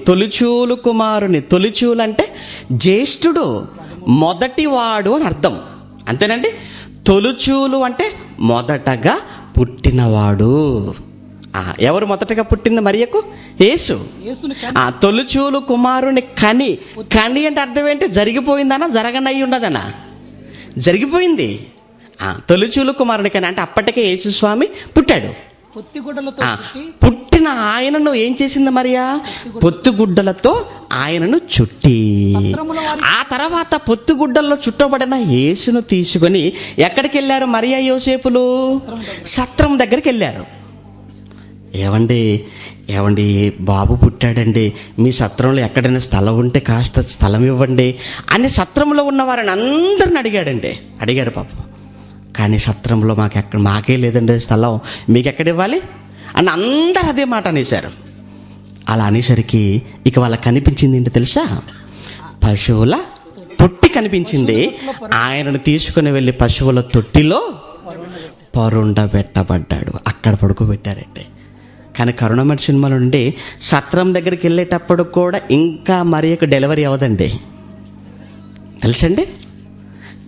తొలిచూలు అంటే జ్యేష్ఠుడు, మొదటివాడు అని అర్థం. అంతేనండి. తొలిచూలు అంటే మొదటగా పుట్టినవాడు. ఎవరు మొదటగా పుట్టింది మరియకు? యేసు. తొలిచూలు కుమారుని కని. కని అంటే అర్థం ఏంటి? జరిగిపోయిందనా, జరగనయ్యి ఉన్నదనా? జరిగిపోయింది. తొలిచూలు కుమారుని కని అంటే అప్పటికే యేసు స్వామి పుట్టాడు. పుట్టిన ఆయనను ఏం చేసింది మరియా? పొత్తిగుడ్డలతో ఆయనను చుట్టి, ఆ తర్వాత పొత్తిగుడ్డల్లో చుట్టబడిన యేసును తీసుకొని ఎక్కడికి వెళ్ళారు మరియా యోసేపులు? సత్రం దగ్గరికి వెళ్ళారు. ఏమండి బాబు పుట్టాడండి, మీ సత్రంలో ఎక్కడైనా స్థలం ఉంటే కాస్త స్థలం ఇవ్వండి అని సత్రంలో ఉన్నవారని అందరిని అడిగారు పాపం. కానీ సత్రంలో మాకే లేదండి స్థలం, మీకు ఎక్కడ ఇవ్వాలి అని అందరు అదే మాట అనేశారు. అలా అనేసరికి ఇక వాళ్ళకి కనిపించింది ఏంటి తెలుసా? పశువుల తొట్టి కనిపించింది. ఆయనను తీసుకుని వెళ్ళి పశువుల తొట్టిలో పరుండబెట్టబడ్డాడు. అక్కడ పడుకోబెట్టారండి. కానీ కరుణామయుడు సినిమా నుండి సత్రం దగ్గరికి వెళ్ళేటప్పుడు కూడా ఇంకా మరియకు డెలివరీ అవ్వదండి. తెలుసండి,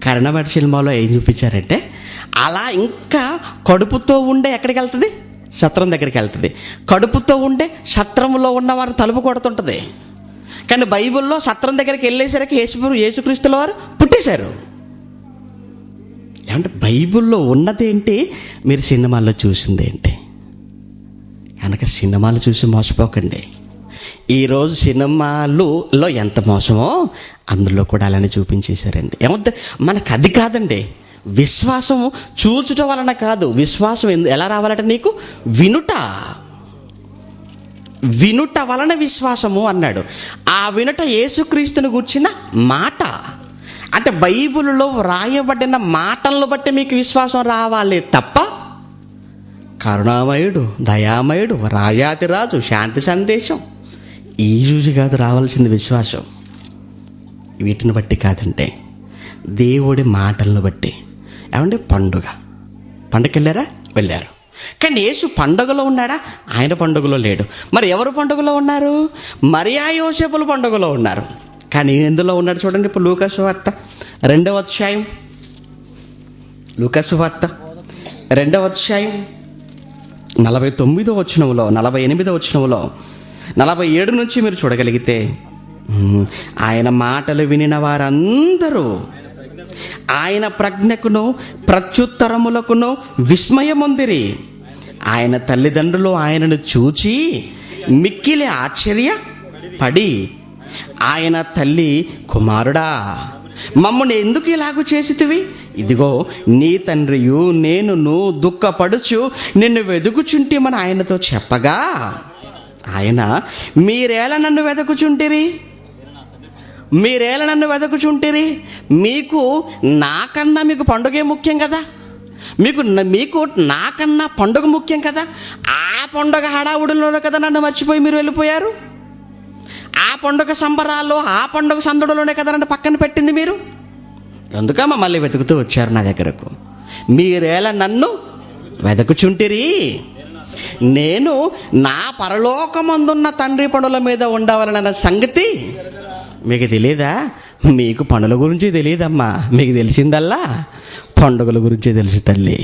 కరుణామయుడు సినిమాలో ఏం చూపించారంటే, అలా ఇంకా కడుపుతో ఉండే ఎక్కడికి వెళ్తుంది? సత్రం దగ్గరికి వెళ్తుంది. కడుపుతో ఉండే సత్రంలో ఉన్నవారు తలుపు కొడుతుంటుంది. కానీ బైబిల్లో సత్రం దగ్గరికి వెళ్ళేసరికి యేసుక్రీస్తుల వారు పుట్టేశారు. ఏమంటే బైబిల్లో ఉన్నదేంటి, మీరు సినిమాల్లో చూసిందేంటి? కనుక సినిమాలు చూసి మోసపోకండి. ఈరోజు సినిమాలలో ఎంత మోసమో అందులో కూడా అలానే చూపించేశారండి. ఏమంటే మనకు అది కాదండి, విశ్వాసం చూచుట వలన కాదు. విశ్వాసం ఎలా రావాలంటే నీకు వినుట వలన విశ్వాసము అన్నాడు. ఆ వినుట యేసుక్రీస్తుని గూర్చిన మాట. అంటే బైబిల్లో వ్రాయబడిన మాటలను బట్టి మీకు విశ్వాసం రావాలి తప్ప కరుణామయుడు, దయామయుడు, రాజాతిరాజు, శాంతి సందేశం ఈ చూసి కాదు రావాల్సింది విశ్వాసం. వీటిని బట్టి కాదంటే దేవుడి మాటలను బట్టి. ఏమంటే పండుగకి వెళ్ళారు. కానీ యేసు పండుగలో ఉన్నాడా? ఆయన పండుగలో లేడు. మరి ఎవరు పండుగలో ఉన్నారు? మరియా యోసేపులు పండుగలో ఉన్నారు. కానీ ఎందులో ఉన్నాడు చూడండి. ఇప్పుడు లూకా సువార్త 2వ అధ్యాయం, లూకా సువార్త 2వ అధ్యాయం 49వ వచనంలో, 48వ వచనంలో, 47 నుంచి మీరు చూడగలిగితే, ఆయన మాటలు వినిన వారందరూ ఆయన ప్రజ్ఞకును ప్రత్యుత్తరములకును విస్మయముందిరి. ఆయన తల్లిదండ్రులు ఆయనను చూచి మిక్కిలి ఆశ్చర్యపడి, ఆయన తల్లి, కుమారుడా, మమ్మల్ని ఎందుకు ఇలాగూ చేసితివి? ఇదిగో నీ తండ్రియు నేనును దుఃఖపడుచు నిన్ను వెదుకుచుంటిమని ఆయనతో చెప్పగా, ఆయన, మీరేలా నన్ను వెదకుచుంటిరి? మీకు నాకన్నా మీకు పండుగే ముఖ్యం కదా, మీకు నాకన్నా పండుగ ముఖ్యం కదా. ఆ పండుగ హడావుడిలోనే కదా నన్ను మర్చిపోయి మీరు వెళ్ళిపోయారు. ఆ పండుగ సంబరాల్లో, ఆ పండుగ సందడిలోనే కదా నన్ను పక్కన పెట్టింది మీరు. ఎందుకమ్మా మళ్ళీ వెతుకుతూ వచ్చారు నా దగ్గరకు? మీరేలా నన్ను వెదకుచుంటిరి? నేను నా పరలోకమందున్న తండ్రి పనుల మీద ఉండవాలన్న సంగతి మీకు తెలియదా? మీకు పనుల గురించి తెలియదమ్మా, మీకు తెలిసిందల్లా పండుగల గురించి తెలుసు తల్లి.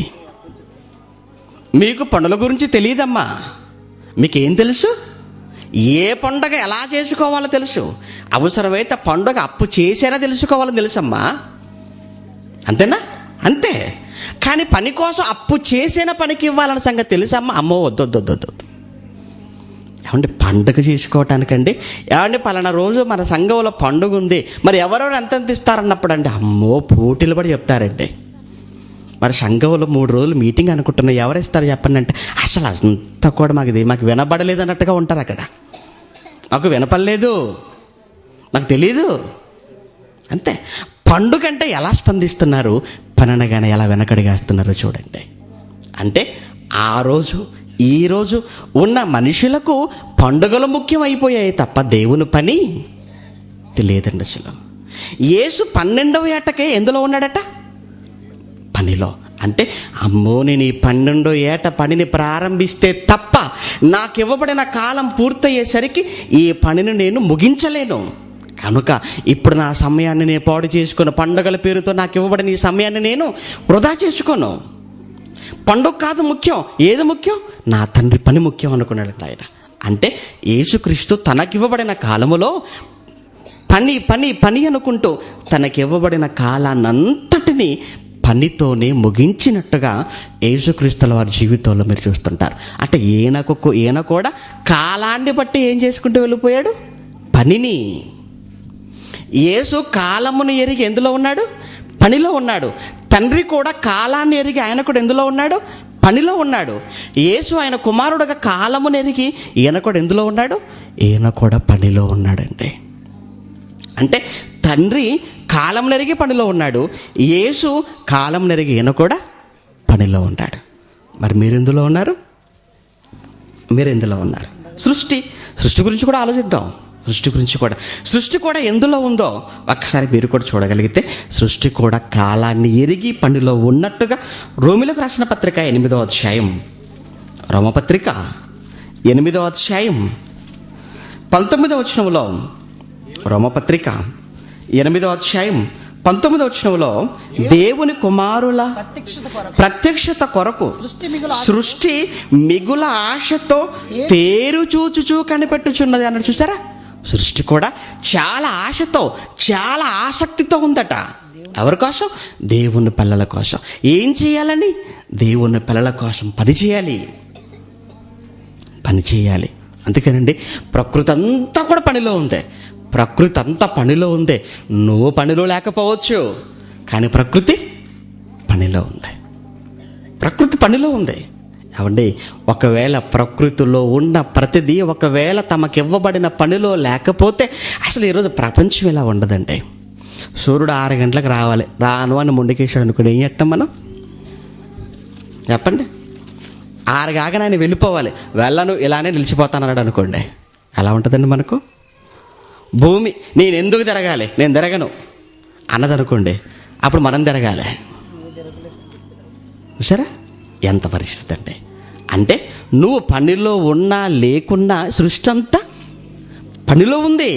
మీకు పనుల గురించి తెలియదమ్మా, మీకేం తెలుసు? ఏ పండుగ ఎలా చేసుకోవాలో తెలుసు. అవసరమైతే పండుగ అప్పు చేసేనా తెలుసుకోవాలని తెలుసమ్మా, అంతేనా? అంతే. కానీ పని కోసం అప్పు చేసిన పనికి ఇవ్వాలన్న సంగతి తెలుసమ్మా? అమ్మో వద్దు. ఏమండి పండుగ చేసుకోవటానికండి, ఏమండి పలానా రోజు మన సంఘంలో పండుగ ఉంది, మరి ఎవరెవరు ఎంతెంత ఇస్తారన్నప్పుడు అండి అమ్మో పోటీలు పడి చెప్తారండి. మరి సంఘంలో 3 రోజులు మీటింగ్ అనుకుంటున్నా, ఎవరు ఇస్తారు చెప్పండి అంటే అసలు అంతా కూడా మాకు వినబడలేదు అన్నట్టుగా ఉంటారు. అక్కడ మాకు వినపడలేదు, మాకు తెలీదు, అంతే. పండుగ అంటే ఎలా స్పందిస్తున్నారు, పననగానే ఎలా వెనకడిగేస్తున్నారో చూడండి. అంటే ఆ రోజు ఈ రోజు ఉన్న మనుషులకు పండుగలు ముఖ్యమైపోయాయి తప్ప దేవుని పని తెలియదండి అసలు. యేసు 12వ ఏటకే ఎందులో ఉన్నాడట? పనిలో. అంటే అమ్మో నేను ఈ 12వ ఏట పనిని ప్రారంభిస్తే తప్ప నాకు ఇవ్వబడిన కాలం పూర్తయ్యేసరికి ఈ పనిని నేను ముగించలేను. కనుక ఇప్పుడు నా సమయాన్ని నేను పాడు చేసుకుని, పండుగల పేరుతో నాకు ఇవ్వబడిన ఈ సమయాన్ని నేను వృధా చేసుకోను. పండుగ కాదు ముఖ్యం, ఏది ముఖ్యం? నా తండ్రి పని ముఖ్యం అనుకున్నాడంట ఆయన. అంటే యేసుక్రీస్తు తనకివ్వబడిన కాలములో పని పని పని అనుకుంటూ తనకివ్వబడిన కాలాన్నంతటిని పనితోనే ముగించినట్టుగా యేసుక్రీస్తుల వారి జీవితంలో మీరు చూస్తుంటారు. అంటే ఈయన కూడా కాలాన్ని బట్టి ఏం చేసుకుంటూ వెళ్ళిపోయాడు? పనిని. యేసు కాలమును ఎరిగి ఎందులో ఉన్నాడు? పనిలో ఉన్నాడు. తండ్రి కూడా కాలాన్ని ఎరిగి ఆయన కూడా ఎందులో ఉన్నాడు? పనిలో ఉన్నాడు. యేసు ఆయన కుమారుడుగా కాలమును ఎరిగి ఈయన కూడా ఎందులో ఉన్నాడు? ఈయన కూడా పనిలో ఉన్నాడండి. అంటే తండ్రి కాలం నెరిగి పనిలో ఉన్నాడు, యేసు కాలం నెరిగి ఈయన కూడా పనిలో ఉన్నాడు. మరి మీరు ఎందులో ఉన్నారు? సృష్టి గురించి కూడా ఆలోచిద్దాం. సృష్టి కూడా ఎందులో ఉందో ఒక్కసారి మీరు కూడా చూడగలిగితే, సృష్టి కూడా కాలాన్ని ఎరిగి పనిలో ఉన్నట్టుగా రోమిలకు రాసిన పత్రిక 8వ అధ్యాయం, రోమపత్రిక 8వ అధ్యాయం 19వ వచనంలో, రోమపత్రిక 8వ అధ్యాయం 19వ వచనంలో, దేవుని కుమారుల ప్రత్యక్షత కొరకు సృష్టి మిగుల ఆశతో తేరు చూచుచూ కనిపెట్టుచున్నది అన్నాడు. చూసారా? సృష్టి కూడా చాలా ఆశతో, చాలా ఆసక్తితో ఉందట. ఎవరి కోసం? దేవుని పిల్లల కోసం. ఏం చేయాలని? దేవుని పిల్లల కోసం పని చేయాలి. అందుకేనండి ప్రకృతి అంతా కూడా పనిలో ఉంది. నువ్వు పనిలో లేకపోవచ్చు, కానీ ప్రకృతి పనిలో ఉంది. అవండి ఒకవేళ ప్రకృతిలో ఉన్న ప్రతిదీ ఒకవేళ తమకివ్వబడిన పనిలో లేకపోతే అసలు ఈరోజు ప్రపంచం ఇలా ఉండదండి. సూర్యుడు 6 గంటలకు రాను అని ముందుకేసాడు అనుకోండి, ఏం చేస్తాం మనం చెప్పండి? 6 కాగానే ఆయన వెళ్ళిపోవాలి, వెళ్ళను ఇలానే నిలిచిపోతానన్నాడు అనుకోండి, ఎలా ఉంటుందండి మనకు? భూమి నేను ఎందుకు తిరగాలి, నేను తిరగను అన్నదనుకోండి, అప్పుడు మనం తిరగాలి. సరే, ఎంత పరిస్థితి అండి. అంటే నువ్వు పనిలో ఉన్నా లేకున్నా సృష్టి అంతా పనిలో ఉంది.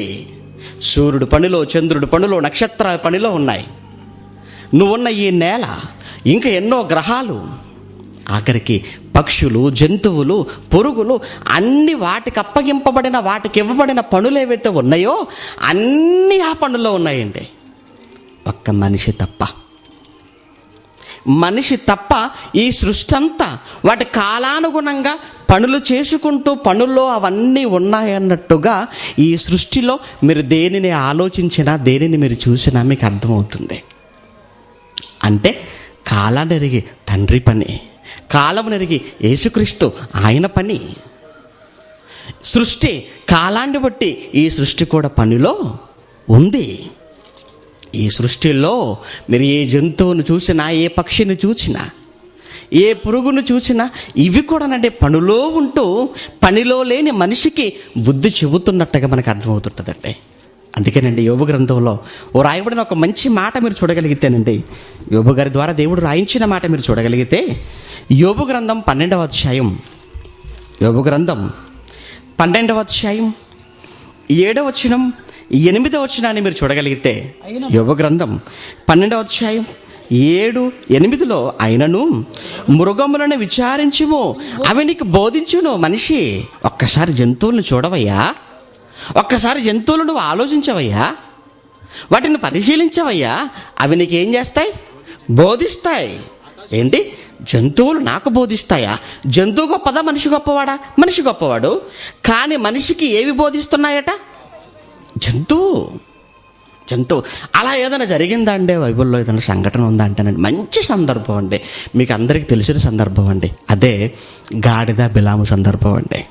సూర్యుడు పనిలో, చంద్రుడు పనిలో, నక్షత్రాల పనిలో ఉన్నాయి. నువ్వున్న ఈ నేల, ఇంకా ఎన్నో గ్రహాలు, ఆఖరికి పక్షులు, జంతువులు, పురుగులు, అన్ని వాటికి అప్పగింపబడిన, వాటికి ఇవ్వబడిన పనులు ఏవైతే ఉన్నాయో అన్నీ ఆ పనుల్లో ఉన్నాయండి. ఒక్క మనిషి తప్ప. మనిషి తప్ప ఈ సృష్టి అంతా వాటి కాలానుగుణంగా పనులు చేసుకుంటూ పనుల్లో అవన్నీ ఉన్నాయన్నట్టుగా ఈ సృష్టిలో మీరు దేనిని ఆలోచించినా దేనిని మీరు చూసినా మీకు అర్థమవుతుంది. అంటే కాలాన్ని ఎరిగి తండ్రి పని, కాలమును ఎరిగి యేసుక్రీస్తు ఆయన పని. సృష్టి కాలాన్ని బట్టి ఈ సృష్టి కూడా పనిలో ఉంది. ఈ సృష్టిలో మీరు ఏ జంతువును చూసినా, ఏ పక్షిని చూసినా, ఏ పురుగును చూసినా ఇవి కూడానంటే పనిలో ఉంటూ పనిలో లేని మనిషికి బుద్ధి చెబుతున్నట్టుగా మనకు అర్థమవుతుంటుందండి. అందుకేనండి యోబు గ్రంథంలో ఓ రాయబడిన ఒక మంచి మాట మీరు చూడగలిగితేనండి, యోబు గారి ద్వారా దేవుడు రాయించిన మాట మీరు చూడగలిగితే, యోబు గ్రంథం 12వ అధ్యాయం, యోబు గ్రంథం 12వ అధ్యాయం 7వ వచనం 8వ వచనాన్ని మీరు చూడగలిగితే, యోబు గ్రంథం 12వ అధ్యాయం 7, 8లో అయినను మృగములను విచారించుము అవి నీకు బోధించును. మనిషి ఒక్కసారి జంతువులను చూడవయ్యా, ఒక్కసారి జంతువులను నువ్వు ఆలోచించవయ్యా, వాటిని పరిశీలించవయ్యా, అవి నీకేం చేస్తాయి? బోధిస్తాయి. ఏంటి? జంతువులు నాకు బోధిస్తాయా? జంతువు గొప్పదా, మనిషి గొప్పవాడా? మనిషి గొప్పవాడు. కానీ మనిషికి ఏవి బోధిస్తున్నాయట? జంతువు. అలా ఏదైనా జరిగిందా అండి బైబిల్లో? ఏదైనా సంఘటన ఉందా అంటేనండి మంచి సందర్భం అండి, మీకు అందరికీ తెలిసిన సందర్భం అండి. అదే గాడిద బిలాము సందర్భం అండి.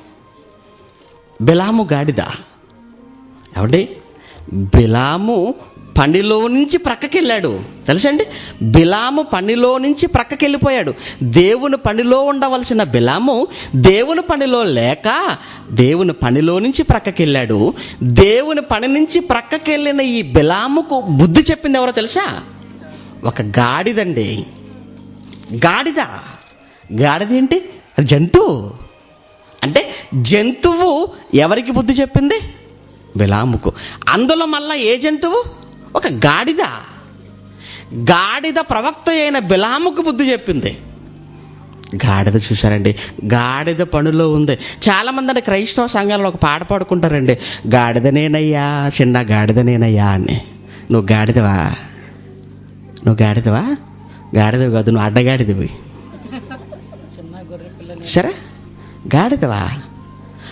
బిలాము గాడిద. ఏమండి? బిలాము పనిలో నుంచి ప్రక్కకి వెళ్ళాడు, తెలుసండి? బిలాము పనిలో నుంచి ప్రక్కకి వెళ్ళిపోయాడు. దేవుని పనిలో ఉండవలసిన బిలాము దేవుని పనిలో లేక దేవుని పనిలో నుంచి ప్రక్కకి వెళ్ళాడు. దేవుని పని నుంచి ప్రక్కకి వెళ్ళిన ఈ బిలాముకు బుద్ధి చెప్పింది ఎవరో తెలుసా? ఒక గాడిదండి. గాడిద ఏంటి? అది జంతువు. అంటే జంతువు ఎవరికి బుద్ధి చెప్పింది? బిలాముకు. అందులో మళ్ళా ఏ జంతువు? ఒక గాడిద. ప్రవక్త అయిన బిలాముకు బుద్ధి చెప్పింది. గాడిద చూసారండి, గాడిద పనులో ఉంది. చాలామంది అంటే క్రైస్తవ సంఘాలలో ఒక పాట పాడుకుంటారండి, గాడిదనేనయ్యా, చిన్న గాడిదనేనయ్యా అని. నువ్వు గాడిదవా? గాడిదవి కాదు, నువ్వు అడ్డగాడిదవి. సరే, గాడిదవా?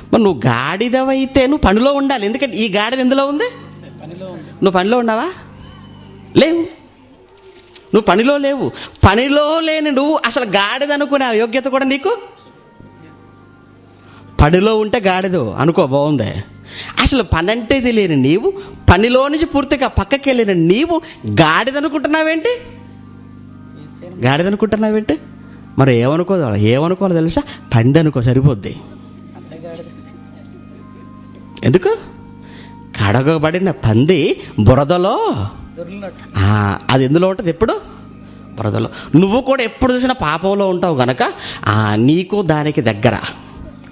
మరి నువ్వు గాడిదవైతే నువ్వు పనిలో ఉండాలి. ఎందుకంటే ఈ గాడిద ఎందులో ఉంది? నువ్వు పనిలో ఉన్నావా? లేవు. నువ్వు పనిలో లేవు. పనిలో లేని నువ్వు అసలు గాడిద అనుకునే యోగ్యత కూడా నీకు. పనిలో ఉంటే గాడిద అనుకో, బాగుంది. అసలు పని అంటే తెలియని నీవు, పనిలో నుంచి పూర్తిగా పక్కకి వెళ్ళిన నీవు గాడిద అనుకుంటున్నావేంటి? మరి ఏమనుకోవాలి తెలుసా? పంది అనుకో, సరిపోద్ది. ఎందుకు? కడగబడిన పంది బురదలో, అది ఎందులో ఉంటుంది? ఎప్పుడు? బురదలో. నువ్వు కూడా ఎప్పుడు చూసినా పాపంలో ఉంటావు కనుక నీకు దానికి దగ్గర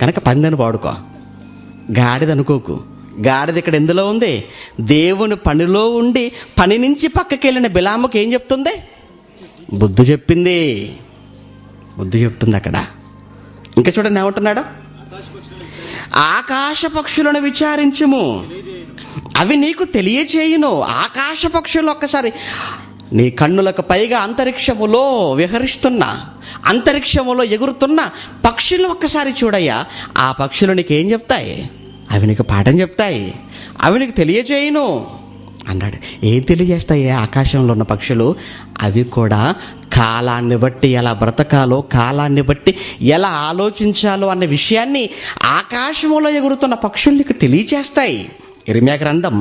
కనుక పంది అని పాడుకో, గాడిద అనుకోకు. గాడిద ఇక్కడ ఎందులో ఉంది? దేవుని పనిలో ఉండి పని నుంచి పక్కకి వెళ్ళిన బిలాముకి ఏం చెప్తుంది? బుద్ధి చెప్తుంది అక్కడ. ఇంకా చూడండి ఏమంటున్నాడు? ఆకాశ పక్షులను విచారించుము అవి నీకు తెలియచేయును. ఆకాశ పక్షులు ఒక్కసారి నీ కన్నులకు పైగా అంతరిక్షములో విహరిస్తున్న, అంతరిక్షములో ఎగురుతున్న పక్షులు ఒక్కసారి చూడయ్యా. ఆ పక్షులు నీకు ఏం చెప్తాయి? అవి నీకు పాఠం చెప్తాయి, అవి నీకు తెలియచేయును అన్నాడు. ఏం తెలియజేస్తాయి ఆకాశంలో ఉన్న పక్షులు? అవి కూడా కాలాన్ని బట్టి ఎలా బ్రతకాలో, కాలాన్ని బట్టి ఎలా ఆలోచించాలో అనే విషయాన్ని ఆకాశంలో ఎగురుతున్న పక్షులు నీకు తెలియచేస్తాయి. ఇర్మియా గ్రంథం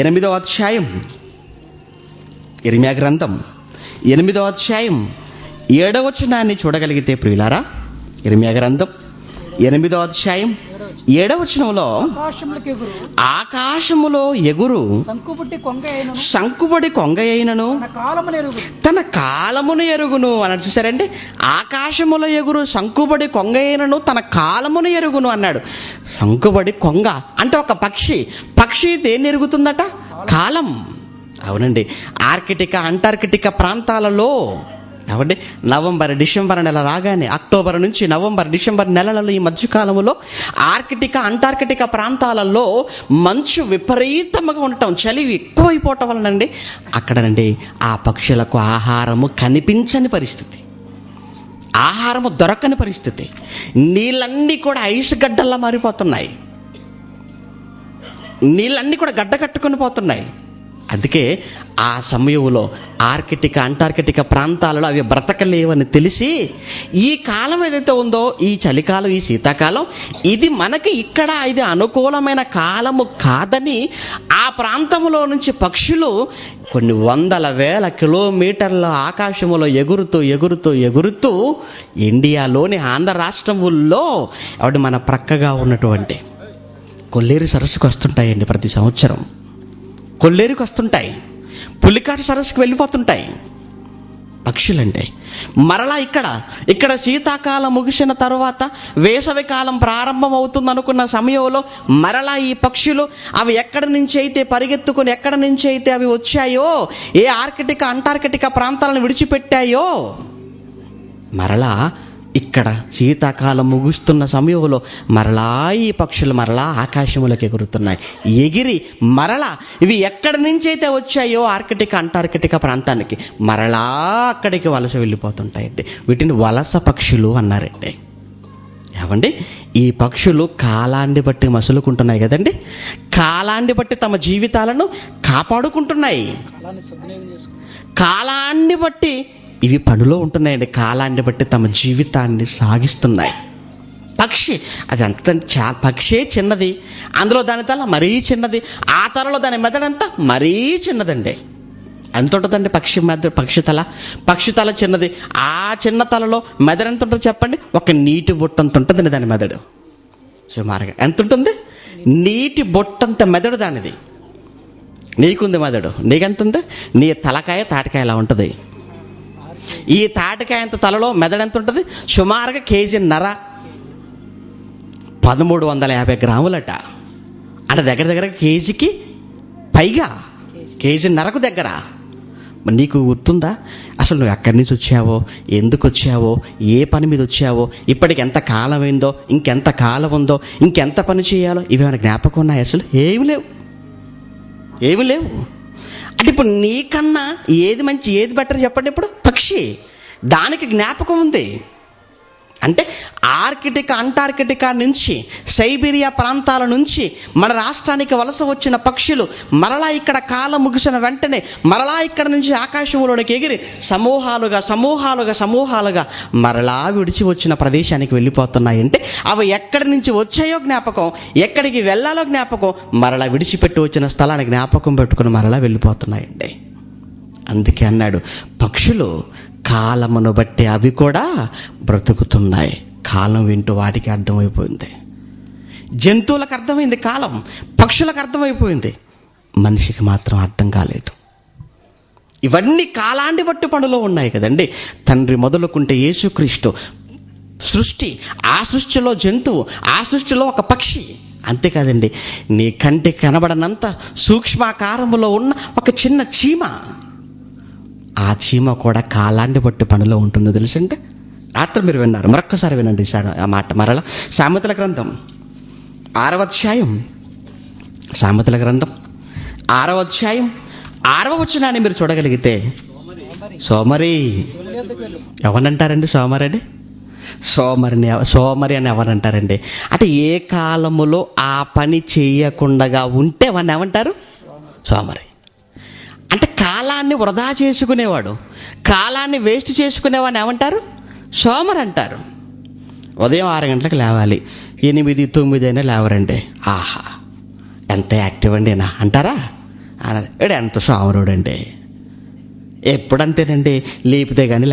8వ అధ్యాయం, ఇర్మియా గ్రంథం 8వ అధ్యాయం 7వ వచనాన్ని చూడగలిగితే ప్రియులారా, ఇర్మియా గ్రంథం 8వ అధ్యాయం 7వ వచనంలో ఆకాశములో ఎగురు సంకుబడి కొంగ అయినను తన కాలమును ఎరుగును అన్నాడు. చూసారండి? ఆకాశములో ఎగురు సంకుబడి కొంగ అయినను తన కాలమును ఎరుగును అన్నాడు. సంకుబడి కొంగ అంటే ఒక పక్షి దేన్ని ఎరుగుతుందట? కాలం. అవునండి. ఆర్కిటికా, అంటార్కిటికా ప్రాంతాలలో కాబట్టి నవంబర్ డిసెంబర్ నెల రాగానే అక్టోబర్ నుంచి నవంబర్ డిసెంబర్ నెలలలో ఈ మధ్యకాలంలో ఆర్కిటికా అంటార్కిటికా ప్రాంతాలలో మంచు విపరీతంగా ఉండటం, చలి ఎక్కువైపోవటం వలనండి అక్కడనండి ఆ పక్షులకు ఆహారము కనిపించని పరిస్థితి, ఆహారము దొరకని పరిస్థితి. నీళ్ళన్నీ కూడా ఐస్ గడ్డల్లా మారిపోతున్నాయి, నీళ్ళన్నీ కూడా గడ్డ కట్టుకొని పోతున్నాయి. అందుకే ఆ సమయంలో ఆర్కిటికా అంటార్కిటికా ప్రాంతాలలో అవి బ్రతకలేవని తెలిసి ఈ కాలం ఏదైతే ఉందో, ఈ చలికాలం, ఈ శీతాకాలం, ఇది మనకి ఇక్కడ ఇది అనుకూలమైన కాలము కాదని ఆ ప్రాంతంలో నుంచి పక్షులు కొన్ని వందల వేల కిలోమీటర్ల ఆకాశంలో ఎగురుతూ ఎగురుతూ ఎగురుతూ ఇండియాలోని ఆంధ్ర రాష్ట్రంలో ఆవిడ మన ప్రక్కగా ఉన్నటువంటి కొల్లేరు సరస్సుకు వస్తుంటాయండి. ప్రతి సంవత్సరం కొల్లేరుకి వస్తుంటాయి, పులికాటు సరస్సుకు వెళ్ళిపోతుంటాయి పక్షులండి. మరలా ఇక్కడ శీతాకాలం ముగిసిన తర్వాత వేసవి కాలం ప్రారంభం అవుతుంది అనుకున్న సమయంలో మరలా ఈ పక్షులు అవి ఎక్కడి నుంచి అయితే పరిగెత్తుకుని ఎక్కడి నుంచి అయితే అవి వచ్చాయో, ఏ ఆర్కిటికా అంటార్కిటికా ప్రాంతాలను విడిచిపెట్టాయో, మరలా ఇక్కడ శీతాకాలం ముగుస్తున్న సమయంలో మరలా ఈ పక్షులు మరలా ఆకాశంలోకి ఎగురుతున్నాయి. ఎగిరి మరలా ఇవి ఎక్కడి నుంచి అయితే వచ్చాయో ఆర్కిటికా అంటార్కిటికా ప్రాంతానికి మరలా అక్కడికి వలస వెళ్ళిపోతుంటాయండి. వీటిని వలస పక్షులు అన్నారండి. ఏమండి, ఈ పక్షులు కాలాన్ని బట్టి మసులుకుంటున్నాయి కదండి, కాలాన్ని బట్టి తమ జీవితాలను కాపాడుకుంటున్నాయి, కాలాన్ని బట్టి ఇవి పనిలో ఉంటున్నాయండి, కాలాన్ని బట్టి తమ జీవితాన్ని సాగిస్తున్నాయి. పక్షి అది అంత పక్షే చిన్నది, అందులో దాని తల మరీ చిన్నది, ఆ తలలో దాని మెదడంతా మరీ చిన్నదండి. ఎంత ఉంటుందండి పక్షి తల చిన్నది, ఆ చిన్న తలలో మెదడు ఎంత ఉంటుంది చెప్పండి? ఒక నీటి బొట్టంత ఉంటుందండి దాని మెదడు. సుమారుగా ఎంత ఉంటుంది? నీటి బొట్టంత మెదడు దానిది. నీకుంది మెదడు, నీకెంత ఉంది? నీ తలకాయ తాటికాయ ఇలా ఉంటుంది. ఈ తాటికాయ అంత తలలో మెదడు ఎంత ఉంటుంది? సుమారుగా 1.5 kg, 1350 గ్రాములట. అంటే దగ్గర కేజీకి పైగా, 1.5 kg దగ్గర. నీకు గుర్తుందా అసలు నువ్వు ఎక్కడి నుంచి వచ్చావో, ఎందుకు వచ్చావో, ఏ పని మీద వచ్చావో, ఇప్పటికి ఎంత కాలం అయిందో, ఇంకెంత కాలం ఉందో, ఇంకెంత పని చేయాలో, ఇవేమైనా జ్ఞాపకం ఉన్నాయి? అసలు ఏమి లేవు. అంటే ఇప్పుడు నీకన్నా ఏది మంచి, ఏది బెటర్ చెప్పండి? ఇప్పుడు పక్షి, దానికి జ్ఞాపకం ఉంది. అంటే ఆర్కిటికా అంటార్కిటికా నుంచి, సైబీరియా ప్రాంతాల నుంచి మన రాష్ట్రానికి వలస వచ్చిన పక్షులు మరలా ఇక్కడ కాలం ముగిసిన వెంటనే మరలా ఇక్కడ నుంచి ఆకాశంలోనికి ఎగిరి సమూహాలుగా మరలా విడిచి వచ్చిన ప్రదేశానికి వెళ్ళిపోతున్నాయి. అంటే అవి ఎక్కడి నుంచి వచ్చాయో జ్ఞాపకం, ఎక్కడికి వెళ్ళాలో జ్ఞాపకం, మరలా విడిచిపెట్టి వచ్చిన స్థలాన్ని జ్ఞాపకం పెట్టుకుని మరలా వెళ్ళిపోతున్నాయండి. అందుకే అన్నాడు, పక్షులు కాలమును బట్టి అవి కూడా బ్రతుకుతున్నాయి. కాలం వింటూ వాటికి అర్థమైపోయింది, జంతువులకు అర్థమైంది కాలం, పక్షులకు అర్థమైపోయింది, మనిషికి మాత్రం అర్థం కాలేదు. ఇవన్నీ కాలాన్ని బట్టి పనులో ఉన్నాయి కదండి. తండ్రి మొదలుకుంటే యేసుక్రీస్తు సృష్టి, ఆ సృష్టిలో జంతువు, ఆ సృష్టిలో ఒక పక్షి. అంతేకాదండి, నీ కంటికి కనబడనంత సూక్ష్మాకారములో ఉన్న ఒక చిన్న చీమ, ఆ చీమ కూడా కాలాన్ని బట్టి పనిలో ఉంటుందో తెలుసంటే. రాత్రి మీరు విన్నారు, మరొక్కసారి వినండి సార్ ఆ మాట మరలా. సామెతల గ్రంథం 6వ అధ్యాయం, సామెతల గ్రంథం 6వ అధ్యాయం 6వ వచనాన్ని మీరు చూడగలిగితే, సోమరి ఎవరంటారండి? సోమరి అని ఎవరంటారండి? అంటే ఏ కాలములో ఆ పని చేయకుండా ఉంటే వాడిని ఏమంటారు? సోమరి. అంటే కాలాన్ని వృధా చేసుకునేవాడు, కాలాన్ని వేస్ట్ చేసుకునేవాడిని ఏమంటారు? సోమరి అంటారు. ఉదయం 6 గంటలకు లేవాలి, 8, 9 అయినా లేవరండి. ఆహా ఎంత యాక్టివ్ అండి నా అంటారా? అన్నాడు, ఎంత సోమరుడండి, ఎప్పుడంతేనండి, లేపితే కానీ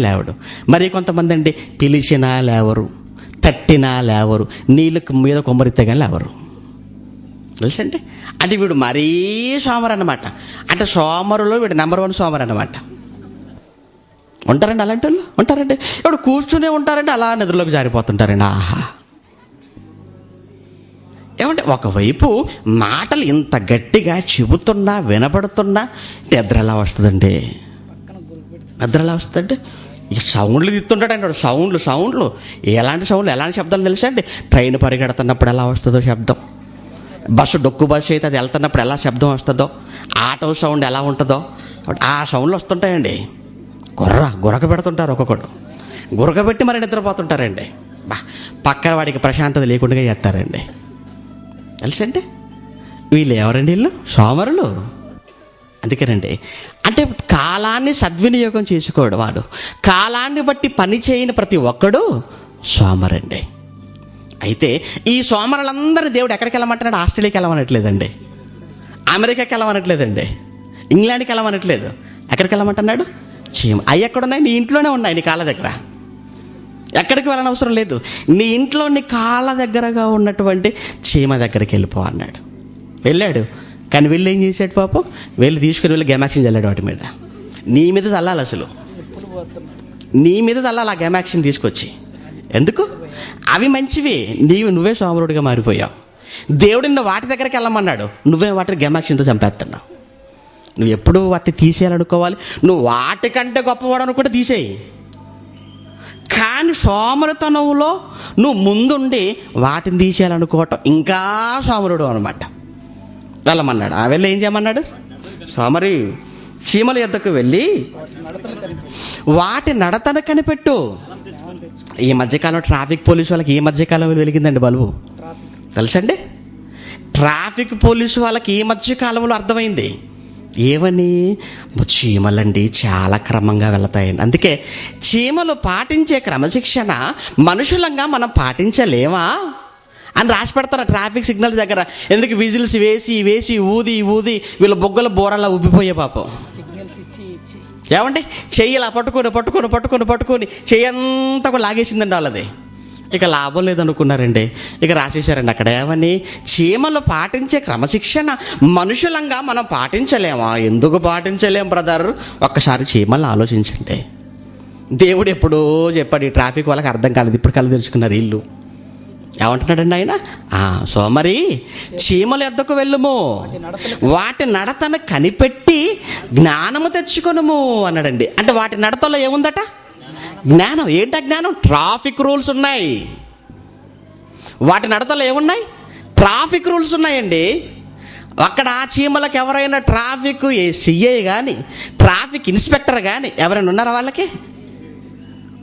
లేవడు. మరి కొంతమంది అండి పిలిచినా లేవరు, తట్టినా లేవరు, నీళ్ళకి మీద కొమ్మరితే కానీ లేవరు. తెలుసండి, అంటే వీడు మరీ సోమరు అన్నమాట. అంటే సోమరులో వీడు నెంబర్ 1 సోమరు అన్నమాట. ఉంటారండి అలాంటి వాళ్ళు? ఉంటారండి. ఇప్పుడు కూర్చునే ఉంటారండి, అలా నిద్రలోకి జారిపోతుంటారండి. ఆహా, ఏమంటే ఒకవైపు మాటలు ఇంత గట్టిగా చెబుతున్నా, వినబడుతున్నా నిద్ర ఎలా వస్తుందండి? నిద్ర ఎలా వస్తుందంటే ఇక సౌండ్లు తిత్తుంటాడండి వాడు. సౌండ్లు ఎలాంటి శబ్దాలు తెలుసా అండి? ట్రైన్ పరిగెడుతున్నప్పుడు ఎలా వస్తుందో శబ్దం, డొక్కు బస్సు అయితే అది వెళ్తున్నప్పుడు ఎలా శబ్దం వస్తుందో, ఆటో సౌండ్ ఎలా ఉంటుందో ఆ సౌండ్లు వస్తుంటాయండి. గురక పెడుతుంటారు, ఒక్కొక్కడు గురకబెట్టి మరి నిద్రపోతుంటారండి. పక్కన వాడికి ప్రశాంతత లేకుండా చేస్తారండి. తెలుసండి వీళ్ళు ఎవరండి? వీళ్ళు సోమరులు. అందుకేనండి, అంటే కాలాన్ని సద్వినియోగం చేసుకోడు వాడు. కాలాన్ని బట్టి పని చేయని ప్రతి ఒక్కడు సోమరండి. అయితే ఈ సోమరులందరూ దేవుడు ఎక్కడికి వెళ్ళమంటున్నాడు? ఆస్ట్రేలియాకి వెళ్ళమనట్లేదండి, అమెరికాకి వెళ్ళమనట్లేదండి, ఇంగ్లాండ్కి వెళ్ళమనట్లేదు. ఎక్కడికి వెళ్ళమంటున్నాడు? అవి ఎక్కడున్నాయి? నీ ఇంట్లోనే ఉన్నాయి, నీ కాళ్ళ దగ్గర. ఎక్కడికి వెళ్ళని అవసరం లేదు. నీ ఇంట్లో నీ కాళ్ళ దగ్గరగా ఉన్నటువంటి చీమ దగ్గరికి వెళ్ళిపో అన్నాడు. వెళ్ళాడు. కానీ వెళ్ళి ఏం చేశాడు పాపం? తీసుకుని వెళ్ళి గెమాక్సిన్ చల్లాడు వాటి మీద. నీ మీద చల్లాలి, అసలు నీ మీద చల్లాలి ఆ గెమాక్సిన్ తీసుకొచ్చి. ఎందుకు? అవి మంచివి, నువ్వే సోమరుడిగా మారిపోయావు. దేవుడు నిన్ను వాటి దగ్గరికి వెళ్ళమన్నాడు, నువ్వే వాటిని గెమాక్సిన్తో చంపేస్తున్నావు. నువ్వు ఎప్పుడు వాటిని తీసేయాలనుకోవాలి. నువ్వు వాటికంటే గొప్పవాడు అనుకుంటే తీసేయి. కానీ సోమరితనంలో నువ్వు ముందుండి వాటిని తీసేయాలనుకోవటం ఇంకా సోమరుడు అనమాట. వెళ్ళమన్నాడు. ఆ వెళ్ళి ఏం చేయమన్నాడు? సోమరి చీమల యొద్దకు వెళ్ళి వాటి నడతను కనిపెట్టు. ఈ మధ్యకాలంలో ట్రాఫిక్ పోలీసు వాళ్ళకి ఈ మధ్యకాలంలో వెలిగిందండి బల్బు, తెలుసండి? ట్రాఫిక్ పోలీసు వాళ్ళకి ఈ మధ్యకాలంలో అర్థమైంది. ఏమని? చీమలండి చాలా క్రమంగా వెళతాయండి. అందుకే చీమలు పాటించే క్రమశిక్షణ మనుషులంగా మనం పాటించలేమా అని రాసి పెడతారు ట్రాఫిక్ సిగ్నల్ దగ్గర. ఎందుకు? విజిల్స్ వేసి ఊది వీళ్ళ బొగ్గల బోరలా ఉబ్బిపోయే పాపం. ఏమండి? చెయ్యి ఇలా పట్టుకొని చెయ్యంతా కూడా లాగేసిందండి వాళ్ళది. ఇక లాభం లేదనుకున్నారండి, ఇక రాసేసారండి అక్కడ. ఏమని? చీమలు పాటించే క్రమశిక్షణ మనుషులంగా మనం పాటించలేమా? ఎందుకు పాటించలేం బ్రదర్? ఒక్కసారి చీమలను ఆలోచించండి. దేవుడు ఎప్పుడో చెప్పాడు, ఈ ట్రాఫిక్ వాళ్ళకి అర్థం కాలేదు, ఇప్పుడు కళ్ళు తెలుసుకున్నారు వీళ్ళు. ఏమంటున్నాడండి ఆయన? సోమరి చీమల యొద్దకు వెళ్ళుము, వాటి నడతను కనిపెట్టి జ్ఞానము తెచ్చుకొనుము అన్నాడండి. అంటే వాటి నడతలో ఏముందట? జ్ఞానం. ఏంటా జ్ఞానం? ట్రాఫిక్ రూల్స్ ఉన్నాయి. వాటి నడతలో ఏమున్నాయి? ట్రాఫిక్ రూల్స్ ఉన్నాయండి. అక్కడ ఆ చీమలకు ఎవరైనా ట్రాఫిక్ సిఐ కానీ ట్రాఫిక్ ఇన్స్పెక్టర్ కానీ ఎవరైనా ఉన్నారా వాళ్ళకి?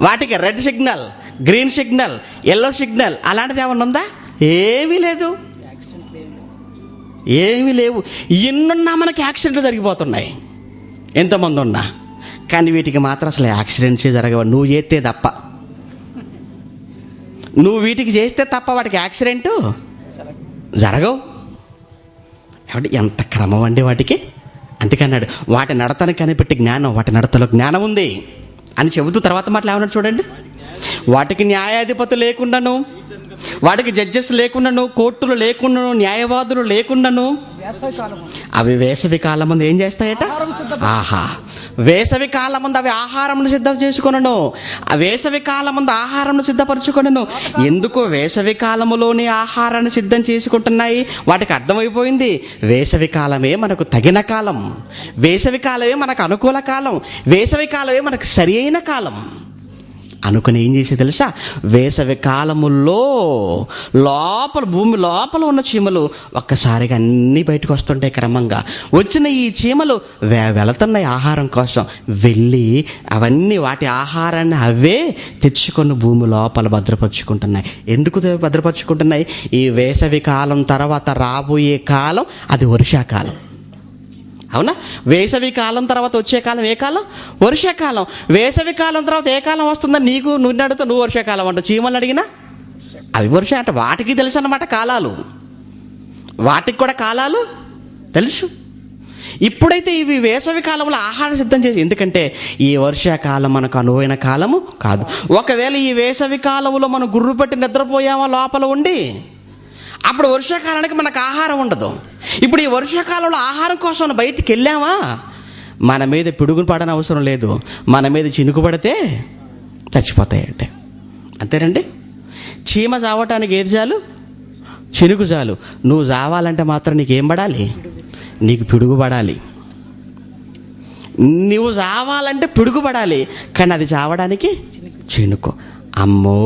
వాటికి red signal, green signal, yellow signal అలాంటిది ఏమన్నా ఉందా? ఏమీ లేవు. ఎన్నున్నా మనకి యాక్సిడెంట్లు జరిగిపోతున్నాయి, ఎంతమంది ఉన్నా. కానీ వీటికి మాత్రం అసలు యాక్సిడెంట్సే జరగవు. నువ్వు చేస్తే తప్ప, నువ్వు వీటికి చేస్తే తప్ప వాటికి యాక్సిడెంటు జరగవు. కాబట్టి ఎంత క్రమం అండి వాటికి. అందుకన్నాడు వాటి నడతను కనిపెట్టి జ్ఞానం, వాటి నడతలో జ్ఞానం ఉంది అని చెబుతూ తర్వాత మాటలు ఏమన్నాడు చూడండి. వాటికి న్యాయాధిపతులు లేకుండాను, వాటికి జడ్జెస్ లేకుండాను, కోర్టులు లేకుండాను, న్యాయవాదులు లేకుండాను, అవి వేసవి కాలం ముందు ఏం చేస్తాయట? వేసవి కాలం ముందు అవి ఆహారమును సిద్ధం చేసుకొనను. ఆ వేసవి కాలం ముందు ఆహారమును సిద్ధపరచుకొనను. ఎందుకు వేసవి కాలములోనే ఆహారాన్ని సిద్ధం చేసుకుంటున్నాయి? వాటికి అర్థమైపోయింది, వేసవి కాలమే మనకు తగిన కాలం, వేసవి కాలమే మనకు అనుకూల కాలం, వేసవి కాలమే మనకు సరి అయిన కాలం అనుకుని ఏం చేసి తెలుసా? వేసవి కాలముల్లో భూమి లోపల ఉన్న చీమలు ఒక్కసారిగా అన్నీ బయటకు వస్తుంటాయి. క్రమంగా వచ్చిన ఈ చీమలు వెళుతున్నాయి ఆహారం కోసం. వెళ్ళి అవన్నీ వాటి ఆహారాన్ని అవే తెచ్చుకొని భూమి లోపల భద్రపరుచుకుంటున్నాయి. ఎందుకు భద్రపరుచుకుంటున్నాయి? ఈ వేసవి కాలం తర్వాత రాబోయే కాలం అది వర్షాకాలం. అవునా? వేసవి కాలం తర్వాత వచ్చే కాలం ఏ కాలం? వర్షాకాలం. వేసవి కాలం తర్వాత ఏ కాలం వస్తుందని నువ్వు అడుగుతా, నువ్వు వర్షాకాలం అంట. చీమలు అడిగినా అవి వర్షం అంటే వాటికి తెలుసు అన్నమాట కాలాలు. వాటికి కూడా కాలాలు తెలుసు. ఇప్పుడైతే ఇవి వేసవి కాలంలో ఆహారం సిద్ధం చేసి, ఎందుకంటే ఈ వర్షాకాలం మనకు అనువైన కాలము కాదు. ఒకవేళ ఈ వేసవి కాలంలో మనం గుర్రు పెట్టి నిద్రపోయామా లోపల ఉండి, అప్పుడు వర్షాకాలానికి మనకు ఆహారం ఉండదు. ఇప్పుడు ఈ వర్షాకాలంలో ఆహారం కోసం బయటికి వెళ్ళామా, మన మీద పిడుగులు పడని అవసరం లేదు, మన మీద చినుకు పడితే చచ్చిపోతాయంటే. అంతేనండి. చీమ చావటానికి ఏది చాలు? చినుకు చాలు. నువ్వు చావాలంటే మాత్రం నీకేం పడాలి? నీకు పిడుగు పడాలి. నువ్వు చావాలంటే పిడుగుపడాలి, కానీ అది చావడానికి చినుకు. అమ్మో,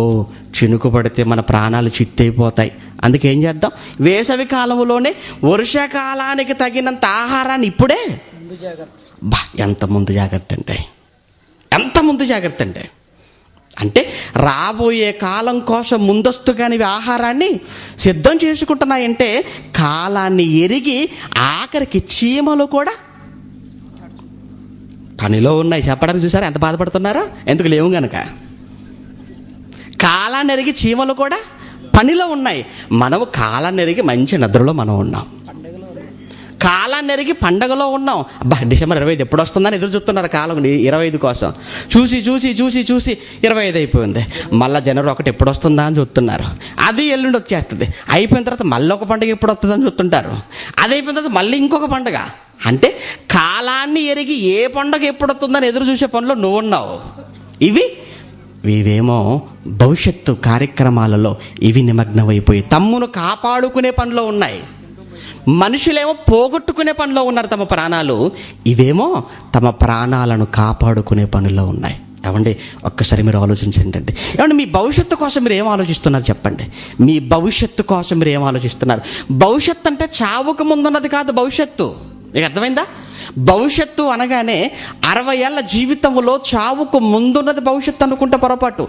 చినుకు పడితే మన ప్రాణాలు చిత్తైపోతాయి. అందుకే ఏం చేద్దాం, వేసవి కాలంలోనే వర్షాకాలానికి తగినంత ఆహారాన్ని ఇప్పుడే ఎంత ముందు జాగ్రత్త అంటే, ఎంత ముందు జాగ్రత్త అంటే రాబోయే కాలం కోసం ముందస్తుగానే ఆహారాన్ని సిద్ధం చేసుకుంటున్నాయంటే కాలాన్ని ఎరిగి ఆఖరికి చీమలు కూడా పనిలో ఉన్నాయి. చెప్పడానికి చూసారా ఎంత బాధపడుతున్నారో? ఎందుకు లేవు గనక. కాలాన్ని ఎరిగి చీమలు కూడా పనిలో ఉన్నాయి. మనము కాలాన్ని ఎరిగి మంచి నిద్రలో మనం ఉన్నాం, కాలాన్ని ఎరిగి పండగలో ఉన్నాం. అబ్బా, డిసెంబర్ 25 ఎప్పుడు వస్తుందని ఎదురు చూస్తున్నారు కాలం 25 కోసం. చూసి చూసి చూసి చూసి 25 అయిపోయింది. మళ్ళీ జనవరి 1 ఎప్పుడు వస్తుందా అని చూస్తున్నారు. అది ఎల్లుండి వచ్చేస్తుంది. అయిపోయిన తర్వాత మళ్ళీ ఒక పండుగ ఎప్పుడు వస్తుందని చూస్తుంటారు. అది అయిపోయిన తర్వాత మళ్ళీ ఇంకొక పండుగ. అంటే కాలాన్ని ఎరిగి ఏ పండుగ ఎప్పుడు వస్తుందని ఎదురు చూసే పనిలో నువ్వు ఉన్నావు. ఇవేమో భవిష్యత్తు కార్యక్రమాలలో ఇవి నిమగ్నమైపోయి తమ్మును కాపాడుకునే పనిలో ఉన్నాయి. మనుషులేమో పోగొట్టుకునే పనిలో ఉన్నారు తమ ప్రాణాలు. ఇవేమో తమ ప్రాణాలను కాపాడుకునే పనిలో ఉన్నాయి. ఏమండి, ఒక్కసారి మీరు ఆలోచించండి. ఏమండి, మీ భవిష్యత్తు కోసం మీరు ఏం ఆలోచిస్తున్నారు చెప్పండి. మీ భవిష్యత్తు కోసం మీరు ఏం ఆలోచిస్తున్నారు? భవిష్యత్తు అంటే చావుకు ముందున్నది కాదు భవిష్యత్తు. మీకు అర్థమైందా? భవిష్యత్తు అనగానే 60 ఏళ్ళ జీవితంలో చావుకు ముందున్నది భవిష్యత్తు అనుకుంటే పొరపాటు.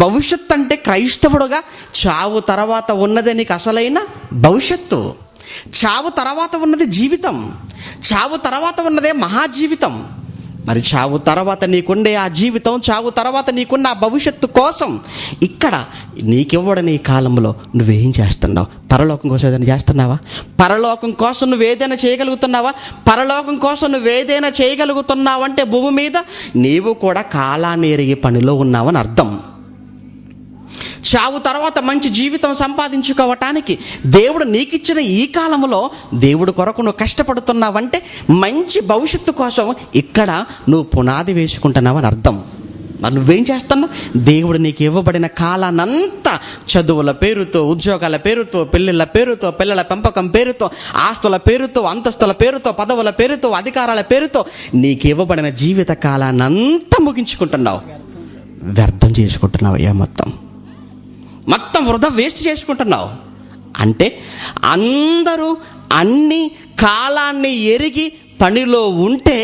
భవిష్యత్తు అంటే క్రైస్తవుడుగా చావు తర్వాత ఉన్నదే నీకు అసలైన భవిష్యత్తు. చావు తర్వాత ఉన్నది జీవితం. చావు తర్వాత ఉన్నదే మహాజీవితం. మరి చావు తర్వాత నీకుండే ఆ జీవితం, చావు తర్వాత నీకున్న ఆ భవిష్యత్తు కోసం ఇక్కడ నీకివ్వడని ఈ కాలంలో నువ్వేం చేస్తున్నావు? పరలోకం కోసం ఏదైనా చేస్తున్నావా? పరలోకం కోసం నువ్వేదైనా చేయగలుగుతున్నావా? పరలోకం కోసం నువ్వేదైనా చేయగలుగుతున్నావంటే భూమి మీద నీవు కూడా కాలాన్ని ఎరిగే పనిలో ఉన్నావని అర్థం. చావు తర్వాత మంచి జీవితం సంపాదించుకోవటానికి దేవుడు నీకిచ్చిన ఈ కాలంలో దేవుడు కొరకు నువ్వు కష్టపడుతున్నావంటే మంచి భవిష్యత్తు కోసం ఇక్కడ నువ్వు పునాది వేసుకుంటున్నావని అర్థం. మరి నువ్వేం చేస్తున్నావు? దేవుడు నీకు ఇవ్వబడిన కాలానంతా చదువుల పేరుతో, ఉద్యోగాల పేరుతో, పెళ్ళిళ్ళ పేరుతో, పిల్లల పెంపకం పేరుతో, ఆస్తుల పేరుతో, అంతస్తుల పేరుతో, పదవుల పేరుతో, అధికారాల పేరుతో నీకు ఇవ్వబడిన జీవిత కాలానంతా ముగించుకుంటున్నావు. వ్యర్థం చేసుకుంటున్నావు. మొత్తం వృధా వేస్ట్ చేసుకుంటున్నావు. అంటే అందరూ అన్ని కాలాన్ని ఎరిగి పనిలో ఉంటే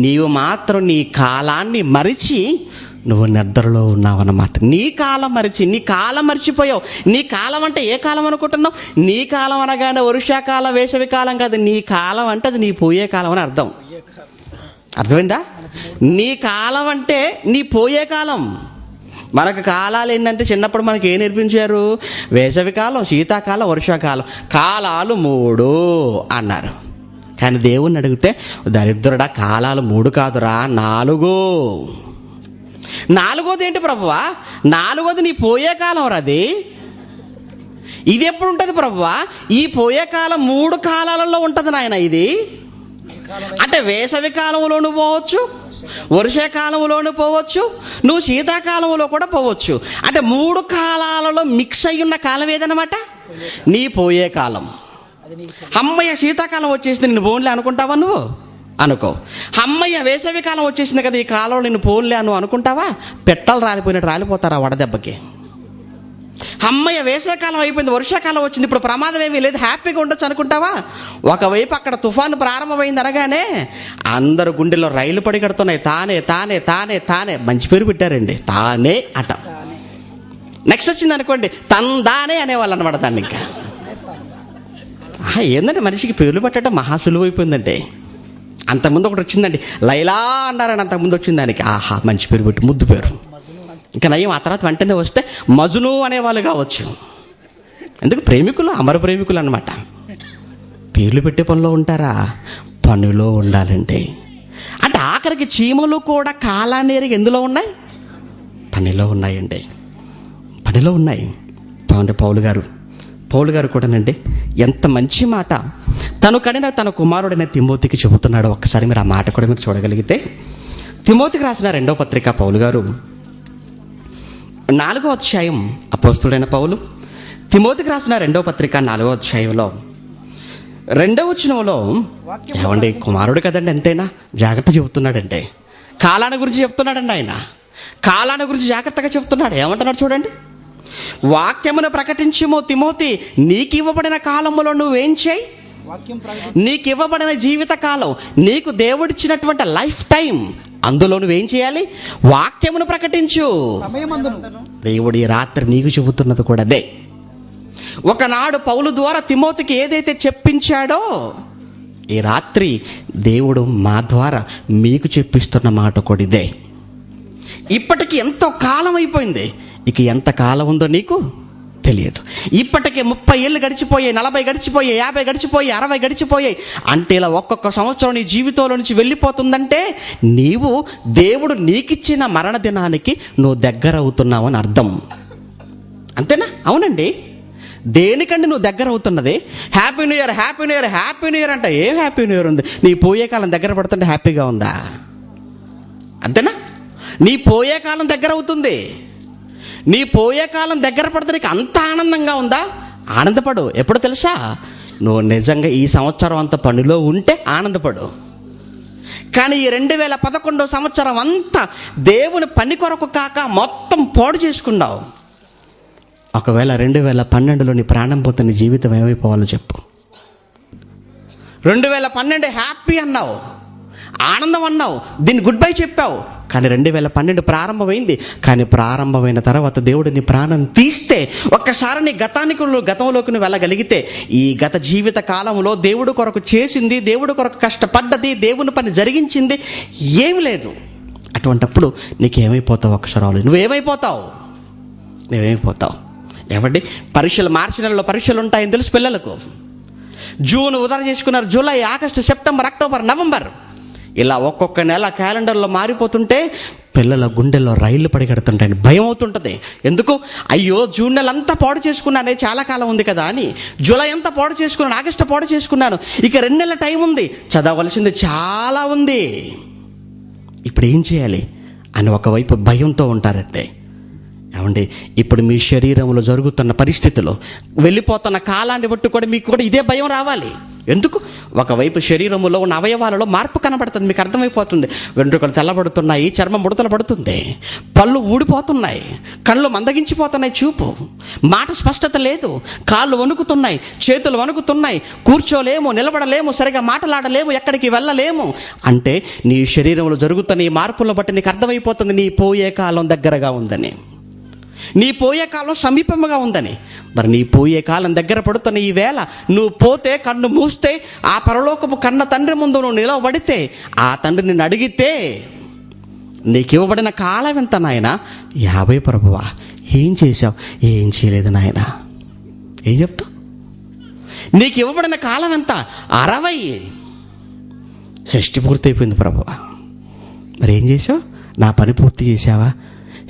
నీవు మాత్రం నీ కాలాన్ని మరిచి నువ్వు నిద్రలో ఉన్నావన్నమాట. నీ కాలం మరిచిపోయావు. నీ కాలం అంటే ఏ కాలం అనుకుంటున్నావు? నీ కాలం అనగానే వర్షాకాలం, వేసవి కాలం కాదు. నీ కాలం అంటే అది నీ పోయే కాలం అని అర్థం. అర్థమైందా? నీ కాలం అంటే నీ పోయే కాలం. మనకు కాలాలు ఏంటంటే చిన్నప్పుడు మనకి ఏం నేర్పించారు? వేసవికాలం, శీతాకాలం, వర్షాకాలం, కాలాలు 3 అన్నారు. కానీ దేవుణ్ణి అడిగితే దరిద్రుడా, కాలాలు 3 కాదురా 4. 4వది ఏంటి ప్రభువా? 4వది నీ పోయే కాలం రాది. ఇది ఎప్పుడు ఉంటుంది ప్రభువా? ఈ పోయే కాలం 3 కాలాలలో ఉంటుంది నాయన. ఇది అంటే వేసవి కాలంలోనూ పోవచ్చు, వర్షాకాలంలోనూ పోవచ్చు, నువ్వు శీతాకాలంలో కూడా పోవచ్చు. అంటే 3 కాలాలలో మిక్స్ అయి ఉన్న కాలం ఏదన్నమాట? నీ పోయే కాలం. అమ్మయ్య శీతాకాలం వచ్చేసింది, నిన్ను పోన్లే అనుకుంటావా? నువ్వు అనుకో. అమ్మయ్య వేసవి కాలం వచ్చేసింది కదా, ఈ కాలంలో నిన్ను పోన్లే అని అనుకుంటావా? పెట్టలు రాలిపోయినట్టు రాలిపోతారా వడదెబ్బకి. అమ్మయ్య వేసవికాలం అయిపోయింది, వర్షాకాలం వచ్చింది, ఇప్పుడు ప్రమాదం ఏమీ లేదు, హ్యాపీగా ఉండొచ్చు అనుకుంటావా? ఒకవైపు అక్కడ తుఫాను ప్రారంభమైంది అనగానే అందరు గుండెల్లో రైలు పడిగడుతున్నాయి. తానే తానే తానే తానే మంచి పేరు పెట్టారండి, తానే అట. నెక్స్ట్ వచ్చింది అనుకోండి, తందానే అనేవాళ్ళు అనమాట. దాన్ని ఇంకా ఏంటంటే మనిషికి పేర్లు పెట్టడం మహా సులువు అయిపోయిందంటే. అంతకుముందు ఒకటి వచ్చిందండి, లైలా అన్నారని అంతకుముందు వచ్చింది దానికి. ఆహా, మంచి పేరు పెట్టి, ముద్దు పేరు. ఇంకా నయం ఆ తర్వాత వెంటనే వస్తే మజును అనేవాళ్ళు కావచ్చు. ఎందుకు? ప్రేమికులు, అమర ప్రేమికులు అనమాట. పేర్లు పెట్టే పనిలో ఉంటారా? పనిలో ఉండాలంటే. అంటే ఆఖరికి చీమలు కూడా కాలాన్ని ఎరిగి ఎందులో ఉన్నాయి? పనిలో ఉన్నాయండి, పనిలో ఉన్నాయి. పౌలు గారు కూడానండి ఎంత మంచి మాట తను కడిన తన కుమారుడైన తిమోతికి చెబుతున్నాడు. ఒక్కసారి మీరు ఆ మాట కూడా మీరు చూడగలిగితే, తిమోతికి రాసిన 2వ పత్రిక పౌలు గారు 4వ అధ్యాయం, అపోస్తుడైన పౌలు తిమోతికి రాసిన 2వ పత్రిక 4వ అధ్యాయంలో 2వ వచనంలో ఏమండి కుమారుడు కదండి, ఎంతైనా జాగ్రత్త చెబుతున్నాడంటే కాలాన్ని గురించి చెప్తున్నాడండి. ఆయన కాలాన్ని గురించి జాగ్రత్తగా చెప్తున్నాడు. ఏమంటున్నాడు చూడండి, వాక్యమును ప్రకటించుమో తిమోతి, నీకు ఇవ్వబడిన కాలంలో నువ్వేం చేయి, నీకు ఇవ్వబడిన జీవిత కాలం, నీకు దేవుడిచ్చినటువంటి లైఫ్ టైం, అందులో నువ్వేం చేయాలి, వాక్యమును ప్రకటించు. దేవుడు ఈ రాత్రి నీకు చెబుతున్నది కూడా అదే. ఒకనాడు పౌలు ద్వారా తిమోతికి ఏదైతే చెప్పించాడో, ఈ రాత్రి దేవుడు మా ద్వారా మీకు చెప్పిస్తున్న మాట కూడా ఇదే. ఇప్పటికి ఎంతో కాలం అయిపోయింది, ఇక ఎంత కాలం ఉందో నీకు తెలియదు. ఇప్పటికే 30 ఏళ్ళు గడిచిపోయాయి, 40 గడిచిపోయాయి, 50 గడిచిపోయాయి, 60 గడిచిపోయాయి. అంటే ఇలా ఒక్కొక్క సంవత్సరం నీ జీవితంలో నుంచి వెళ్ళిపోతుందంటే నీవు దేవుడు నీకిచ్చిన మరణ దినానికి నువ్వు దగ్గర అవుతున్నావు అని అర్థం. అంతేనా? అవునండి. దేనికంటే నువ్వు దగ్గర అవుతున్నది? Happy new year, happy new year, happy new year అంటే ఏం హ్యాపీ న్యూ ఇయర్ ఉంది? నీ పోయే కాలం దగ్గర పడుతుంటే హ్యాపీగా ఉందా? అంతేనా? నీ పోయే కాలం దగ్గర అవుతుంది. నీ పోయే కాలం దగ్గర పడితే నీకు అంత ఆనందంగా ఉందా? ఆనందపడు. ఎప్పుడు తెలుసా? నువ్వు నిజంగా ఈ సంవత్సరం అంత పనిలో ఉంటే ఆనందపడు. కానీ ఈ 2011 సంవత్సరం అంతా దేవుని పని కొరకు కాక మొత్తం పాడు చేసుకున్నావు. ఒకవేళ 2012లో నీ ప్రాణం పోతే నీ జీవితం ఏమైపోవాలో చెప్పు. 2012 హ్యాపీ అన్నావు, ఆనందం అన్నావు, దీన్ని గుడ్ బై చెప్పావు. కానీ 2012 ప్రారంభమైంది. కానీ ప్రారంభమైన తర్వాత దేవుడు నీ ప్రాణం తీస్తే, ఒక్కసారి నీ గతంలోకి నువ్వు వెళ్ళగలిగితే, ఈ గత జీవిత కాలంలో దేవుడు కొరకు చేసింది, దేవుడు కొరకు కష్టపడ్డది, దేవుని పని జరిగించింది ఏమి లేదు. అటువంటప్పుడు నీకేమైపోతావు? ఒకసారి ఆలోచించు. నువ్వేమైపోతావు? ఏమండి, పరీక్షలు మార్చి నెలలో పరీక్షలు ఉంటాయని తెలుసు పిల్లలకు. జూన్ ఉదర చేసుకున్నారు, July, August, September, October, November, ఇలా ఒక్కొక్క నెల క్యాలెండర్లో మారిపోతుంటే పిల్లల గుండెల్లో రైళ్లు పడిగడుతుంటాయని భయం అవుతుంటుంది. ఎందుకు? అయ్యో జూన్ నెల అంతా పాడు చేసుకున్నానే, చాలా కాలం ఉంది కదా అని. జూలై అంతా పాడు చేసుకున్నాను, ఆగస్టు పాడు చేసుకున్నాను, ఇక 2 నెలల టైం ఉంది, చదవలసింది చాలా ఉంది, ఇప్పుడు ఏం చేయాలి అని ఒకవైపు భయంతో ఉంటారంటే. ఏమండి, ఇప్పుడు మీ శరీరంలో జరుగుతున్న పరిస్థితులు, వెళ్ళిపోతున్న కాలాన్ని బట్టి కూడా మీకు కూడా ఇదే భయం రావాలి. ఎందుకు? ఒకవైపు శరీరంలో ఉన్న అవయవాలలో మార్పు కనబడుతుంది, మీకు అర్థమైపోతుంది. వెంట్రుకలు తెల్లబడుతున్నాయి, చర్మం ముడతలు పడుతుంది, పళ్ళు ఊడిపోతున్నాయి, కళ్ళు మందగించిపోతున్నాయి, చూపు, మాట స్పష్టత లేదు, కాళ్ళు వణుకుతున్నాయి, చేతులు వణుకుతున్నాయి, కూర్చోలేము, నిలబడలేము, సరిగా మాట్లాడలేము, ఎక్కడికి వెళ్ళలేము. అంటే నీ శరీరంలో జరుగుతున్న ఈ మార్పులను బట్టి నీకు అర్థమైపోతుంది నీ పోయే కాలం దగ్గరగా ఉందని, నీ పోయే కాలం సమీపంగా ఉందని. మరి నీ పోయే కాలం దగ్గర పడుతున్న ఈ వేళ నువ్వు పోతే, కన్ను మూస్తే, ఆ పరలోకపు కన్న తండ్రి ముందు నువ్వు నిలవబడితే, ఆ తండ్రి నిన్ను అడిగితే, నీకు ఇవ్వబడిన కాలం ఎంత నాయన? 50 ప్రభువా. ఏం చేశావు? ఏం చేయలేదు నాయన. ఏం చెప్తావు? నీకు ఇవ్వబడిన కాలం ఎంత? 60. షష్ఠి పూర్తి అయిపోయింది ప్రభువా. మరి ఏం చేసావు? నా పని పూర్తి చేసావా?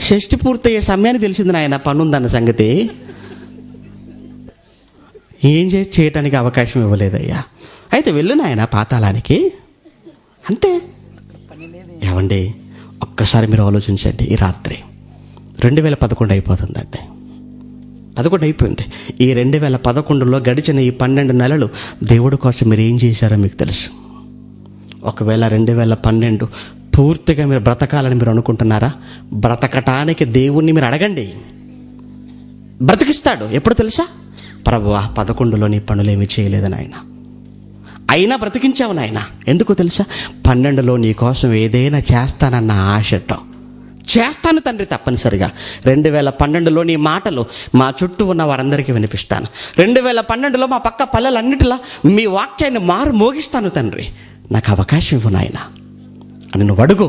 షష్ఠి పూర్తయ్యే సమయానికి తెలిసింది నాయన పని ఉందన్న సంగతి. ఏం చేయటానికి అవకాశం ఇవ్వలేదయ్యా. అయితే వెళ్ళు నాయన పాతాళానికి, అంతే. ఏమండి, ఒక్కసారి మీరు ఆలోచించండి. ఈ రాత్రి 2011 అయిపోతుందండి, 11 అయిపోయింది. ఈ 2011లో గడిచిన ఈ 12 నెలలు దేవుడి కోసం మీరు ఏం చేశారో మీకు తెలుసు. ఒకవేళ 2012 పూర్తిగా మీరు బ్రతకాలని మీరు అనుకుంటున్నారా? బ్రతకటానికి దేవుణ్ణి మీరు అడగండి, బ్రతికిస్తాడు. ఎప్పుడు తెలుసా? ప్రభువా 11లో నీ పనులేమీ చేయలేదు నాయన, అయినా బ్రతికించావు నాయన. ఎందుకు తెలుసా? 12లో నీ కోసం ఏదైనా చేస్తానన్న ఆశతో. చేస్తాను తండ్రి, తప్పనిసరిగా. 2012లో నీ మాటలు మా చుట్టూ ఉన్న వారందరికీ వినిపిస్తాను. 2012లో మా పక్క పల్లెలన్నిటిలా మీ వాక్యాన్ని మారు మోగిస్తాను తండ్రి, నాకు అవకాశం ఇవ్వు నాయన అని నువ్వు అడుగు,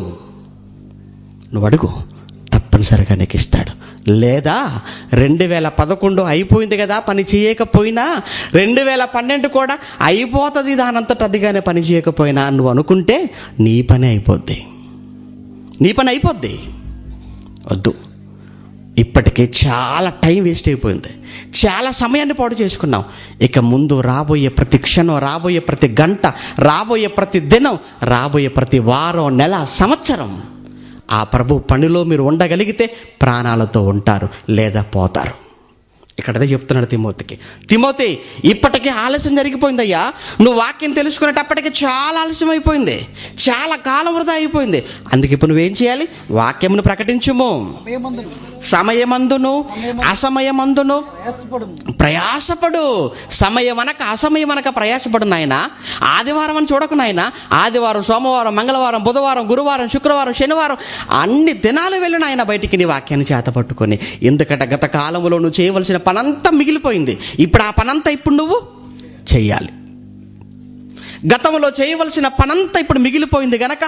తప్పనిసరిగా నీకు ఇస్తాడు. లేదా 2011 అయిపోయింది కదా, పని చేయకపోయినా 2012 కూడా అయిపోతుంది దానంతట అదిగానే పని చేయకపోయినా నువ్వు అనుకుంటే నీ పని అయిపోద్ది. వద్దు. ఇప్పటికే చాలా టైం వేస్ట్ అయిపోయింది, చాలా సమయాన్ని పాడు చేసుకున్నాం. ఇక ముందు రాబోయే ప్రతి క్షణం, రాబోయే ప్రతి గంట, రాబోయే ప్రతి దినం, రాబోయే ప్రతి వారం, నెల, సంవత్సరం ఆ ప్రభు పనిలో మీరు ఉండగలిగితే ప్రాణాలతో ఉంటారు, లేదా పోతారు. ఇక్కడ అదే చెప్తున్నాడు తిమోతికి. తిమోతి, ఇప్పటికే ఆలస్యం జరిగిపోయిందయ్యా. నువ్వు వాక్యం తెలుసుకునేటప్పటికి చాలా ఆలస్యం అయిపోయింది, చాలా కాలం వృధా అయిపోయింది. అందుకే ఇప్పుడు నువ్వేం చేయాలి? వాక్యమును ప్రకటించుము. సమయమందును అసమయమందును ప్రయాసపడు. సమయం అనక అసమయం అనక ప్రయాసపడు నాయన. ఆదివారం అని చూడకు నాయన. ఆదివారం, సోమవారం, మంగళవారం, బుధవారం, గురువారం, శుక్రవారం, శనివారం అన్ని దినాలు వెళ్ళు నాయన బయటికి నీ వాక్యాన్ని చేత పట్టుకొని. ఎందుకంటే గత కాలంలో నువ్వు చేయవలసిన పనంతా మిగిలిపోయింది. ఇప్పుడు ఆ పనంతా ఇప్పుడు నువ్వు చెయ్యాలి. గతంలో చేయవలసిన పనంతా ఇప్పుడు మిగిలిపోయింది గనక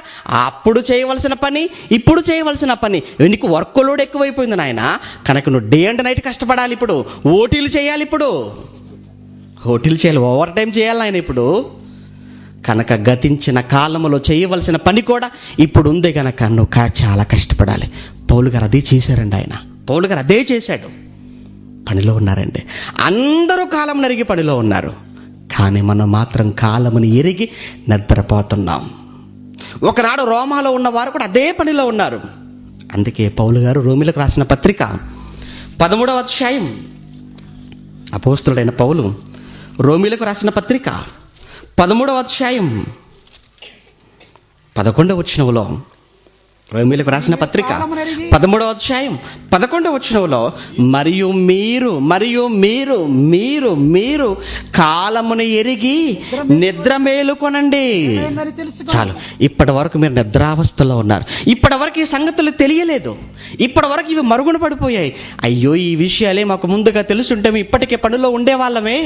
అప్పుడు చేయవలసిన పని, ఇప్పుడు చేయవలసిన పని, నీకు వర్క్ లోడ్ ఎక్కువైపోయింది నాయన. కనుక నువ్వు డే అండ్ నైట్ కష్టపడాలి. ఇప్పుడు ఓటీలు చేయాలి, ఇప్పుడు ఓటీలు చేయాలి, ఓవర్ టైం చేయాలి నాయన ఇప్పుడు. కనుక గతించిన కాలంలో చేయవలసిన పని కూడా ఇప్పుడు ఉంది కనుక నువ్వు చాలా కష్టపడాలి. పౌలు గారు అదే చేశారండి. పౌలు గారు అదే చేశాడు. పనిలో ఉన్నారండి. అందరూ కాలం నరిగి పనిలో ఉన్నారు, కానీ మనం మాత్రం కాలముని ఎరిగి నిద్రపోతున్నాం. ఒకనాడు రోమాలో ఉన్నవారు కూడా అదే పనిలో ఉన్నారు. అందుకే పౌలు గారు రోమిలకు రాసిన పత్రిక 13వ అధ్యాయం, అపోస్తలుడైన పౌలు రోమిలకు రాసిన పత్రిక 13వ అధ్యాయం 11వ వచనంలో, రోమిలకు రాసిన పత్రిక 13వ అధ్యాయం 11వ వచనంలో, మరియు మీరు కాలమును ఎరిగి నిద్ర మేలుకొనండి. చాలు, ఇప్పటి వరకు మీరు నిద్రావస్థలో ఉన్నారు. ఇప్పటి వరకు ఈ సంగతులు తెలియలేదు. ఇప్పటి వరకు ఇవి మరుగున పడిపోయాయి. అయ్యో, ఈ విషయాలే మాకు ముందుగా తెలుసుంటే మేము ఇప్పటికే పనిలో ఉండేవాళ్ళమే,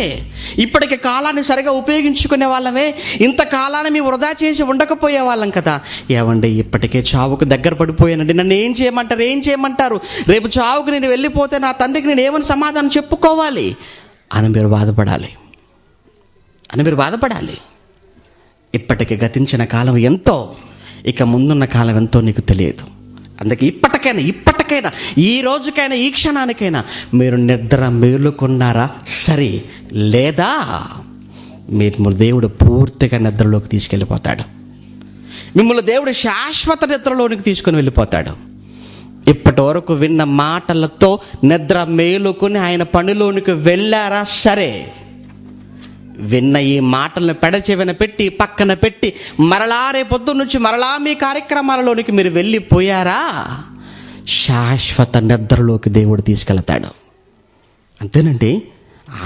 ఇప్పటికే కాలాన్ని సరిగా ఉపయోగించుకునే వాళ్ళమే, ఇంత కాలాన్ని మేము వృధా చేసి ఉండకపోయే వాళ్ళం కదా. ఏమండి, ఇప్పటికే చావుకు దగ్గర పడిపోయానండి, నన్ను ఏం చేయమంటారు? రేపు చావుకు నేను వెళ్ళిపోతే నా తండ్రికి నేను ఏమని సమాధానం చెప్పుకోవాలి అని మీరు బాధపడాలి. ఇప్పటికే గతించిన కాలం ఎంతో, ఇక ముందున్న కాలం ఎంతో నీకు తెలియదు. అందుకే ఇప్పటికైనా ఈ రోజుకైనా ఈ క్షణానికైనా మీరు నిద్ర మేలుకున్నారా సరే, లేదా మీరు దేవుడు పూర్తిగా నిద్రలోకి తీసుకెళ్ళిపోతాడు. మిమ్మల్ని దేవుడు శాశ్వత నిద్రలోనికి తీసుకుని వెళ్ళిపోతాడు. ఇప్పటి వరకు విన్న మాటలతో నిద్ర మేలుకుని ఆయన పనిలోనికి వెళ్ళారా సరే, విన్న ఈ మాటలను పెడచెవిన పెట్టి పక్కన పెట్టి మరలా రేపొద్దు నుంచి మరలా మీ కార్యక్రమాలలోనికి మీరు వెళ్ళిపోయారా, శాశ్వత నిద్రలోకి దేవుడు తీసుకెళ్తాడు. అంతేనండి.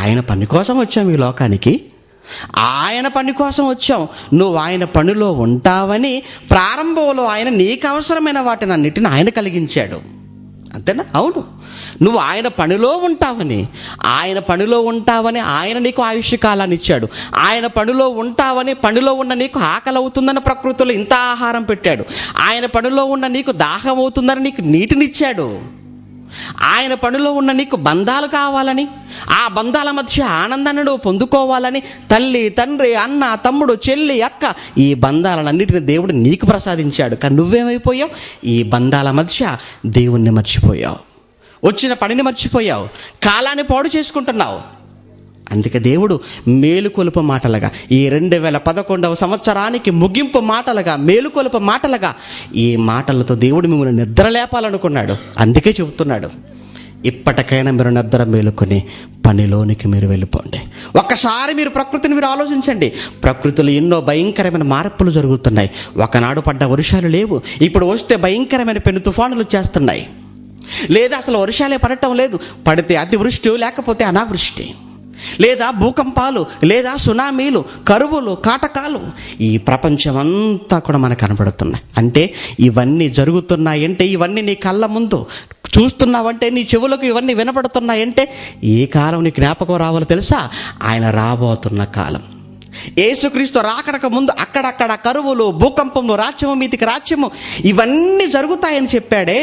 ఆయన పని కోసం వచ్చాం ఈ లోకానికి, ఆయన పని కోసం వచ్చాం. నువ్వు ఆయన పనిలో ఉంటావని ప్రారంభంలో ఆయన నీకు అవసరమైన వాటిని అన్నిటిని ఆయన కలిగించాడు. అంతేనా? అవును. నువ్వు ఆయన పనిలో ఉంటావని ఆయన నీకు ఆయుష్య కాలాన్ని ఇచ్చాడు. ఆయన పనిలో ఉంటావని, పనిలో ఉన్న నీకు ఆకలి అవుతుందని ప్రకృతిలో ఇంత ఆహారం పెట్టాడు. ఆయన పనిలో ఉన్న నీకు దాహం అవుతుందని నీకు నీటినిచ్చాడు. ఆయన పనిలో ఉన్న నీకు బంధాలు కావాలని, ఆ బంధాల మధ్య ఆనందాన్ని నువ్వు పొందుకోవాలని తల్లి, తండ్రి, అన్న, తమ్ముడు, చెల్లి, అక్క, ఈ బంధాలన్నిటిని దేవుడు నీకు ప్రసాదించాడు. కానీ నువ్వేమైపోయావు? ఈ బంధాల మధ్య దేవుణ్ణి మర్చిపోయావు, వచ్చిన పనిని మర్చిపోయావు, కాలాన్ని పాడు చేసుకుంటున్నావు. అందుకే దేవుడు మేలుకొలుపు మాటలుగా ఈ 2011వ సంవత్సరానికి ముగింపు మాటలుగా, మేలుకొలుపు మాటలుగా ఈ మాటలతో దేవుడు మిమ్మల్ని నిద్ర లేపాలనుకున్నాడు. అందుకే చెబుతున్నాడు, ఇప్పటికైనా మీరు నిద్ర మేలుకొని పనిలోనికి మీరు వెళ్ళిపోండి. ఒక్కసారి మీరు ప్రకృతిని మీరు ఆలోచించండి. ప్రకృతిలో ఎన్నో భయంకరమైన మార్పులు జరుగుతున్నాయి. ఒకనాడు పడ్డ వర్షాలు లేవు, ఇప్పుడు వస్తే భయంకరమైన పెను తుఫానులు వచ్చేస్తున్నాయి. లేదా అసలు వర్షాలే పడటం లేదు, పడితే అతివృష్టి లేకపోతే అనావృష్టి, లేదా భూకంపాలు, లేదా సునామీలు, కరువులు, కాటకాలు ఈ ప్రపంచం అంతా కూడా మనకు కనబడుతున్నాయి. అంటే ఇవన్నీ జరుగుతున్నాయంటే, ఇవన్నీ నీ కళ్ళ ముందు చూస్తున్నావంటే, నీ చెవులకు ఇవన్నీ వినపడుతున్నాయంటే ఏ కాలం నీ జ్ఞాపకం రావాలో తెలుసా? ఆయన రాబోతున్న కాలం. యేసుక్రీస్తు రాకడక ముందు అక్కడక్కడ కరువులు, భూకంపము, రాజ్యము మీదికి రాజ్యము ఇవన్నీ జరుగుతాయని చెప్పాడే,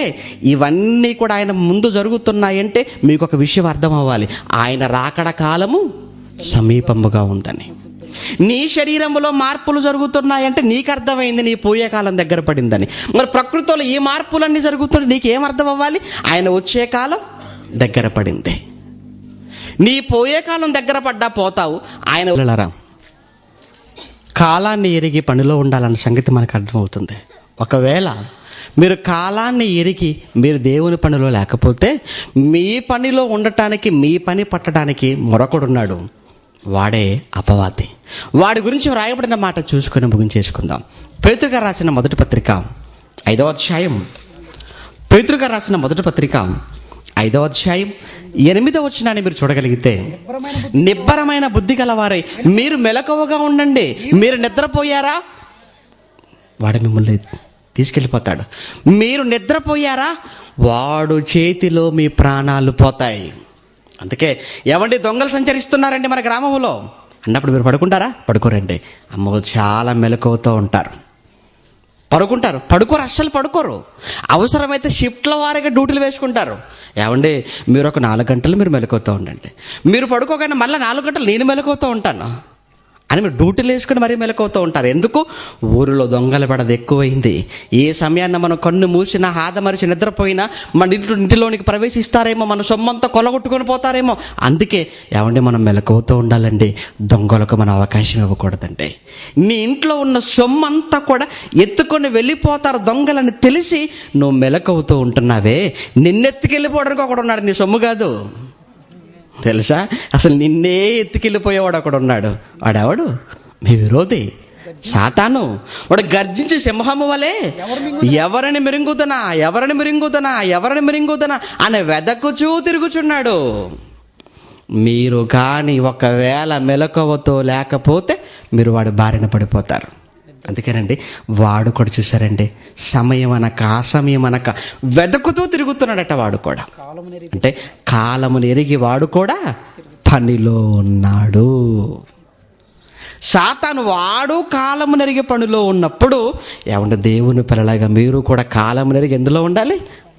ఇవన్నీ కూడా ఆయన ముందు జరుగుతున్నాయంటే మీకు ఒక విషయం అర్థం అవ్వాలి, ఆయన రాకడ కాలము సమీపముగా ఉందని. నీ శరీరంలో మార్పులు జరుగుతున్నాయంటే నీకు అర్థమైంది నీ పోయే కాలం దగ్గర పడిందని. మరి ప్రకృతిలో ఈ మార్పులన్నీ జరుగుతున్నాయి, నీకేం అర్థం అవ్వాలి? ఆయన వచ్చే కాలం దగ్గర పడింది. నీ పోయే కాలం దగ్గర పడ్డా పోతావు. ఆయన కాలాన్ని ఎరిగి పనిలో ఉండాలన్న సంగతి మనకు అర్థమవుతుంది. ఒకవేళ మీరు కాలాన్ని ఎరిగి మీరు దేవుని పనిలో లేకపోతే మీ పనిలో ఉండటానికి, మీ పని పట్టడానికి మరొకడున్నాడు. వాడే అపవాది. వాడి గురించి వ్రాయబడిన మాట చూసుకొని ముగించేసుకుందాం. పేతురు గారు రాసిన మొదటి పత్రిక 5వ అధ్యాయం, పేతురు గారు రాసిన మొదటి పత్రిక 5వ అధ్యాయం 8వ వచనాన్ని మీరు చూడగలిగితే, నిబ్బరమైన బుద్ధి గలవారై మీరు మెలకువగా ఉండండి. మీరు నిద్రపోయారా? వాడు మిమ్మల్ని తీసుకెళ్ళిపోతాడు. మీరు నిద్రపోయారా? వాడు చేతిలో మీ ప్రాణాలు పోతాయి. అందుకే ఏమండి దొంగలు సంచరిస్తున్నారండి మన గ్రామంలో అన్నప్పుడు మీరు పడుకుంటారా? పడుకోరండి. అమ్మో చాలా మెలకువతో ఉంటారు. పడుకోరు, అస్సలు పడుకోరు. అవసరమైతే షిఫ్ట్ల వారిగా డ్యూటీలు వేసుకుంటారు. ఏమండి మీరు ఒక 4 గంటలు మీరు మెలకువతో ఉండండి, మీరు పడుకోగానే మళ్ళీ 4 గంటలు నేను మెలకువతో ఉంటాను అని మీరు డ్యూటీలు వేసుకుని మరీ మెలకువతో ఉంటారు. ఎందుకు? ఊరిలో దొంగల పడది ఎక్కువైంది. ఏ సమయాన్ని మనం కన్ను మూసినా, ఆదమరిచి నిద్రపోయినా మన ఇంటిలోనికి ప్రవేశిస్తారేమో, మన సొమ్మంతా కొలగొట్టుకొని పోతారేమో. అందుకే ఏమండి మనం మెలకువతో ఉండాలండి. దొంగలకు మనం అవకాశం ఇవ్వకూడదండి. నీ ఇంట్లో ఉన్న సొమ్మంతా కూడా ఎత్తుకొని వెళ్ళిపోతారు దొంగలని తెలిసి నువ్వు మెలకువతో ఉంటున్నావే, నిన్నెత్తుకెళ్ళిపోవడానికి ఒకడు ఉన్నాడు, నీ సొమ్ము కాదు. తెలుసా? అసలు నిన్నే ఎత్తుకెళ్ళిపోయేవాడు ఒకడు ఉన్నాడు. వాడెవడు? మీ విరోధి సాతాను. వాడు గర్జించి సింహము వలె ఎవరిని మిరింగుదనా అని వెదకుచూ తిరుగుచున్నాడు. మీరు కానీ ఒకవేళ మెలకువతో లేకపోతే మీరు వాడి బారిన పడిపోతారు. అందుకేనండి వాడు కూడా చూసారండి, సమయం అనక వెదకుతూ తిరుగుతున్నాడట. వాడు కూడా అంటే కాలమును ఎరిగి వాడు కూడా పనిలో ఉన్నాడు. సాతాను వాడు కాలమును ఎరిగి పనిలో ఉన్నప్పుడు ఏమంటే దేవుని పిల్లలాగా మీరు కూడా కాలమును ఎరిగి ఎందులో ఉండాలి?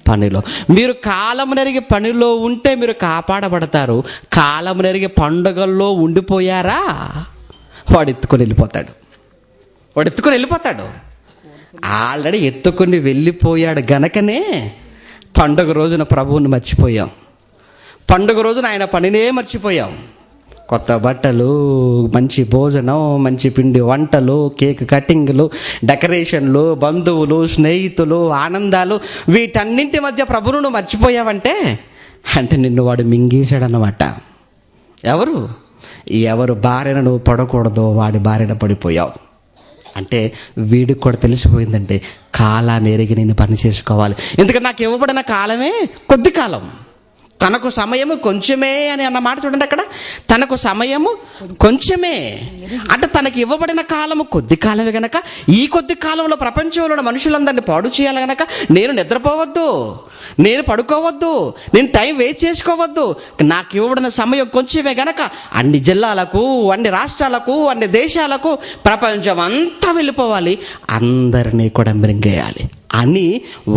పనిలో. మీరు కాలమును ఎరిగి పనిలో ఉంటే మీరు కాపాడబడతారు. కాలమును ఎరిగి పండుగల్లో ఉండిపోయారా? వాడు ఎత్తుకొని వెళ్ళిపోతాడు. ఆల్రెడీ ఎత్తుకొని వెళ్ళిపోయాడు గనకనే పండుగ రోజున ప్రభువుని మర్చిపోయాం. పండుగ రోజున ఆయన పనినే మర్చిపోయాం. కొత్త బట్టలు, మంచి భోజనం, మంచి పిండి వంటలు, కేక్ కటింగ్లు, డెకరేషన్లు, బంధువులు, స్నేహితులు, ఆనందాలు, వీటన్నింటి మధ్య ప్రభువును నువ్వు మర్చిపోయావంటే అంటే నిన్ను వాడు మింగేశాడన్నమాట. ఎవరు భార్యను నువ్వు పడకూడదో వాడి భార్యను పడిపోయావు. అంటే వీడికి కూడా తెలిసిపోయిందంటే కాలాన్ని ఎరిగి నేను పని చేసుకోవాలి. ఎందుకంటే నాకు ఇవ్వబడిన కాలమే కొద్ది కాలం, తనకు సమయము కొంచెమే అని అన్న మాట చూడండి. అక్కడ తనకు సమయము కొంచెమే అంటే తనకి ఇవ్వబడిన కాలము కొద్ది కాలమే గనక ఈ కొద్ది కాలంలో ప్రపంచంలో మనుషులందరినీ పాడు చేయాలి గనక నేను నిద్రపోవద్దు, నేను పడుకోవద్దు, నేను టైం వేస్ట్ చేసుకోవద్దు. నాకు ఇవ్వబడిన సమయం కొంచెమే గనక అన్ని జిల్లాలకు, అన్ని రాష్ట్రాలకు, అన్ని దేశాలకు, ప్రపంచం అంతా వెళ్ళిపోవాలి, అందరినీ కూడా మృంగేయాలి అని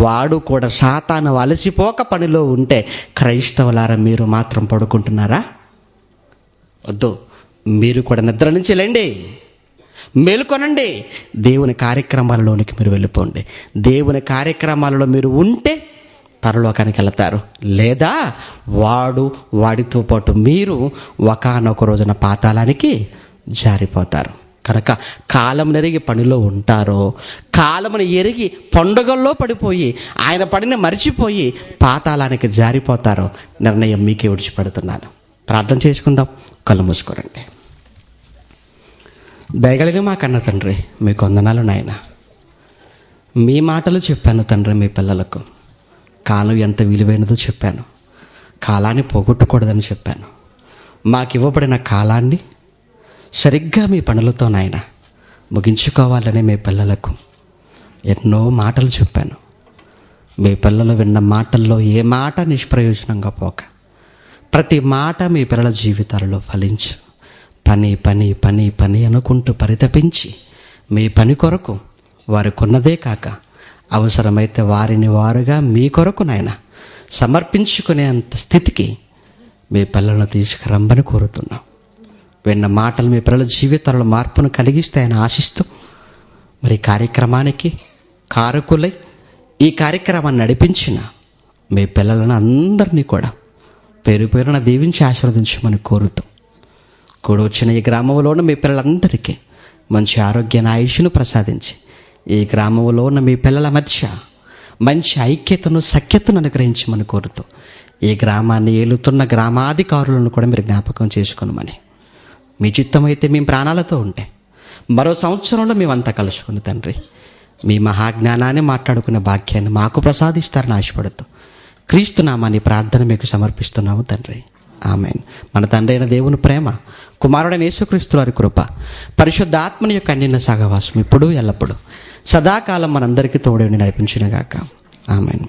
వాడు కూడా సాతాను అలసిపోక పనిలో ఉంటే క్రైస్తవులారా మీరు మాత్రం పడుకుంటున్నారా? వద్దు, మీరు కూడా నిద్ర నుంచి లేండి, మేలుకొనండి. దేవుని కార్యక్రమాలలోనికి మీరు వెళ్ళిపోండి. దేవుని కార్యక్రమాలలో మీరు ఉంటే పరలోకానికి వెళతారు. లేదా వాడితో పాటు మీరు ఒకానొక రోజున పాతాళానికి జారిపోతారు. కనుక కాలం ఎరిగి పనిలో ఉంటారో, కాలమును ఎరిగి పండుగల్లో పడిపోయి ఆయన పనిని మర్చిపోయి పాతాళానికి జారిపోతారో నిర్ణయం మీకే విడిచిపెడుతున్నాను. ప్రార్థన చేసుకుందాం. కళ్ళు మూసుకోరండి. దయగలిగిన మా కన్న తండ్రి, మీకు వందనాలు నాయన. మీ మాటలు చెప్పాను తండ్రి, మీ పిల్లలకు కాలం ఎంత విలువైనదో చెప్పాను, కాలాన్ని పోగొట్టకూడదని చెప్పాను. మాకు ఇవ్వబడిన కాలాన్ని సరిగ్గా మీ పనులతో నాయన ముగించుకోవాలని మీ పిల్లలకు ఎన్నో మాటలు చెప్పాను. మీ పిల్లలు విన్న మాటల్లో ఏ మాట నిష్ప్రయోజనంగా పోక ప్రతి మాట మీ పిల్లల జీవితాలలో ఫలించు. పని పని పని పని అనుకుంటూ పరితపించి మీ పని కొరకు వారికి ఉన్నదే కాక అవసరమైతే వారిని వారుగా మీ కొరకు నాయన సమర్పించుకునే అంత స్థితికి మీ పిల్లలను తీసుకురమ్మని కోరుతున్నాం. విన్న మాటలు మీ పిల్లల జీవితాలలో మార్పును కలిగిస్తాయని ఆశిస్తూ మరి కార్యక్రమానికి కారకులై ఈ కార్యక్రమాన్ని నడిపించిన మీ పిల్లలను అందరినీ కూడా పేరు పేరున దీవించి ఆశీర్వదించమని కోరుతూ కూడి వచ్చిన ఈ గ్రామంలో ఉన్న మీ పిల్లలందరికీ మంచి ఆరోగ్యాన్ని, ఆయుష్ను ప్రసాదించి ఈ గ్రామంలో ఉన్న మీ పిల్లల మధ్య మంచి ఐక్యతను సఖ్యతను అనుగ్రహించమని కోరుతూ ఈ గ్రామాన్ని ఏలుతున్న గ్రామాధికారులను కూడా మీరు జ్ఞాపకం చేసుకోనమని, మీ చిత్తమైతే మేము ప్రాణాలతో ఉంటే మరో సంవత్సరంలో మేమంతా కలుసుకుని తండ్రి మీ మహాజ్ఞానాన్ని మాట్లాడుకునే భాగ్యాన్ని మాకు ప్రసాదిస్తారని ఆశపడుతూ క్రీస్తు నామాన్ని ప్రార్థన మీకు సమర్పిస్తున్నాము తండ్రి. ఆమేన్. మన తండ్రి అయిన దేవుని ప్రేమ, కుమారుడైన యేసుక్రీస్తు వారి కృప, పరిశుద్ధాత్మని యొక్క అన్యోన్య సహవాసం ఇప్పుడు ఎల్లప్పుడూ సదాకాలం మనందరికీ తోడేండి నడిపించునుగాక. ఆమేన్.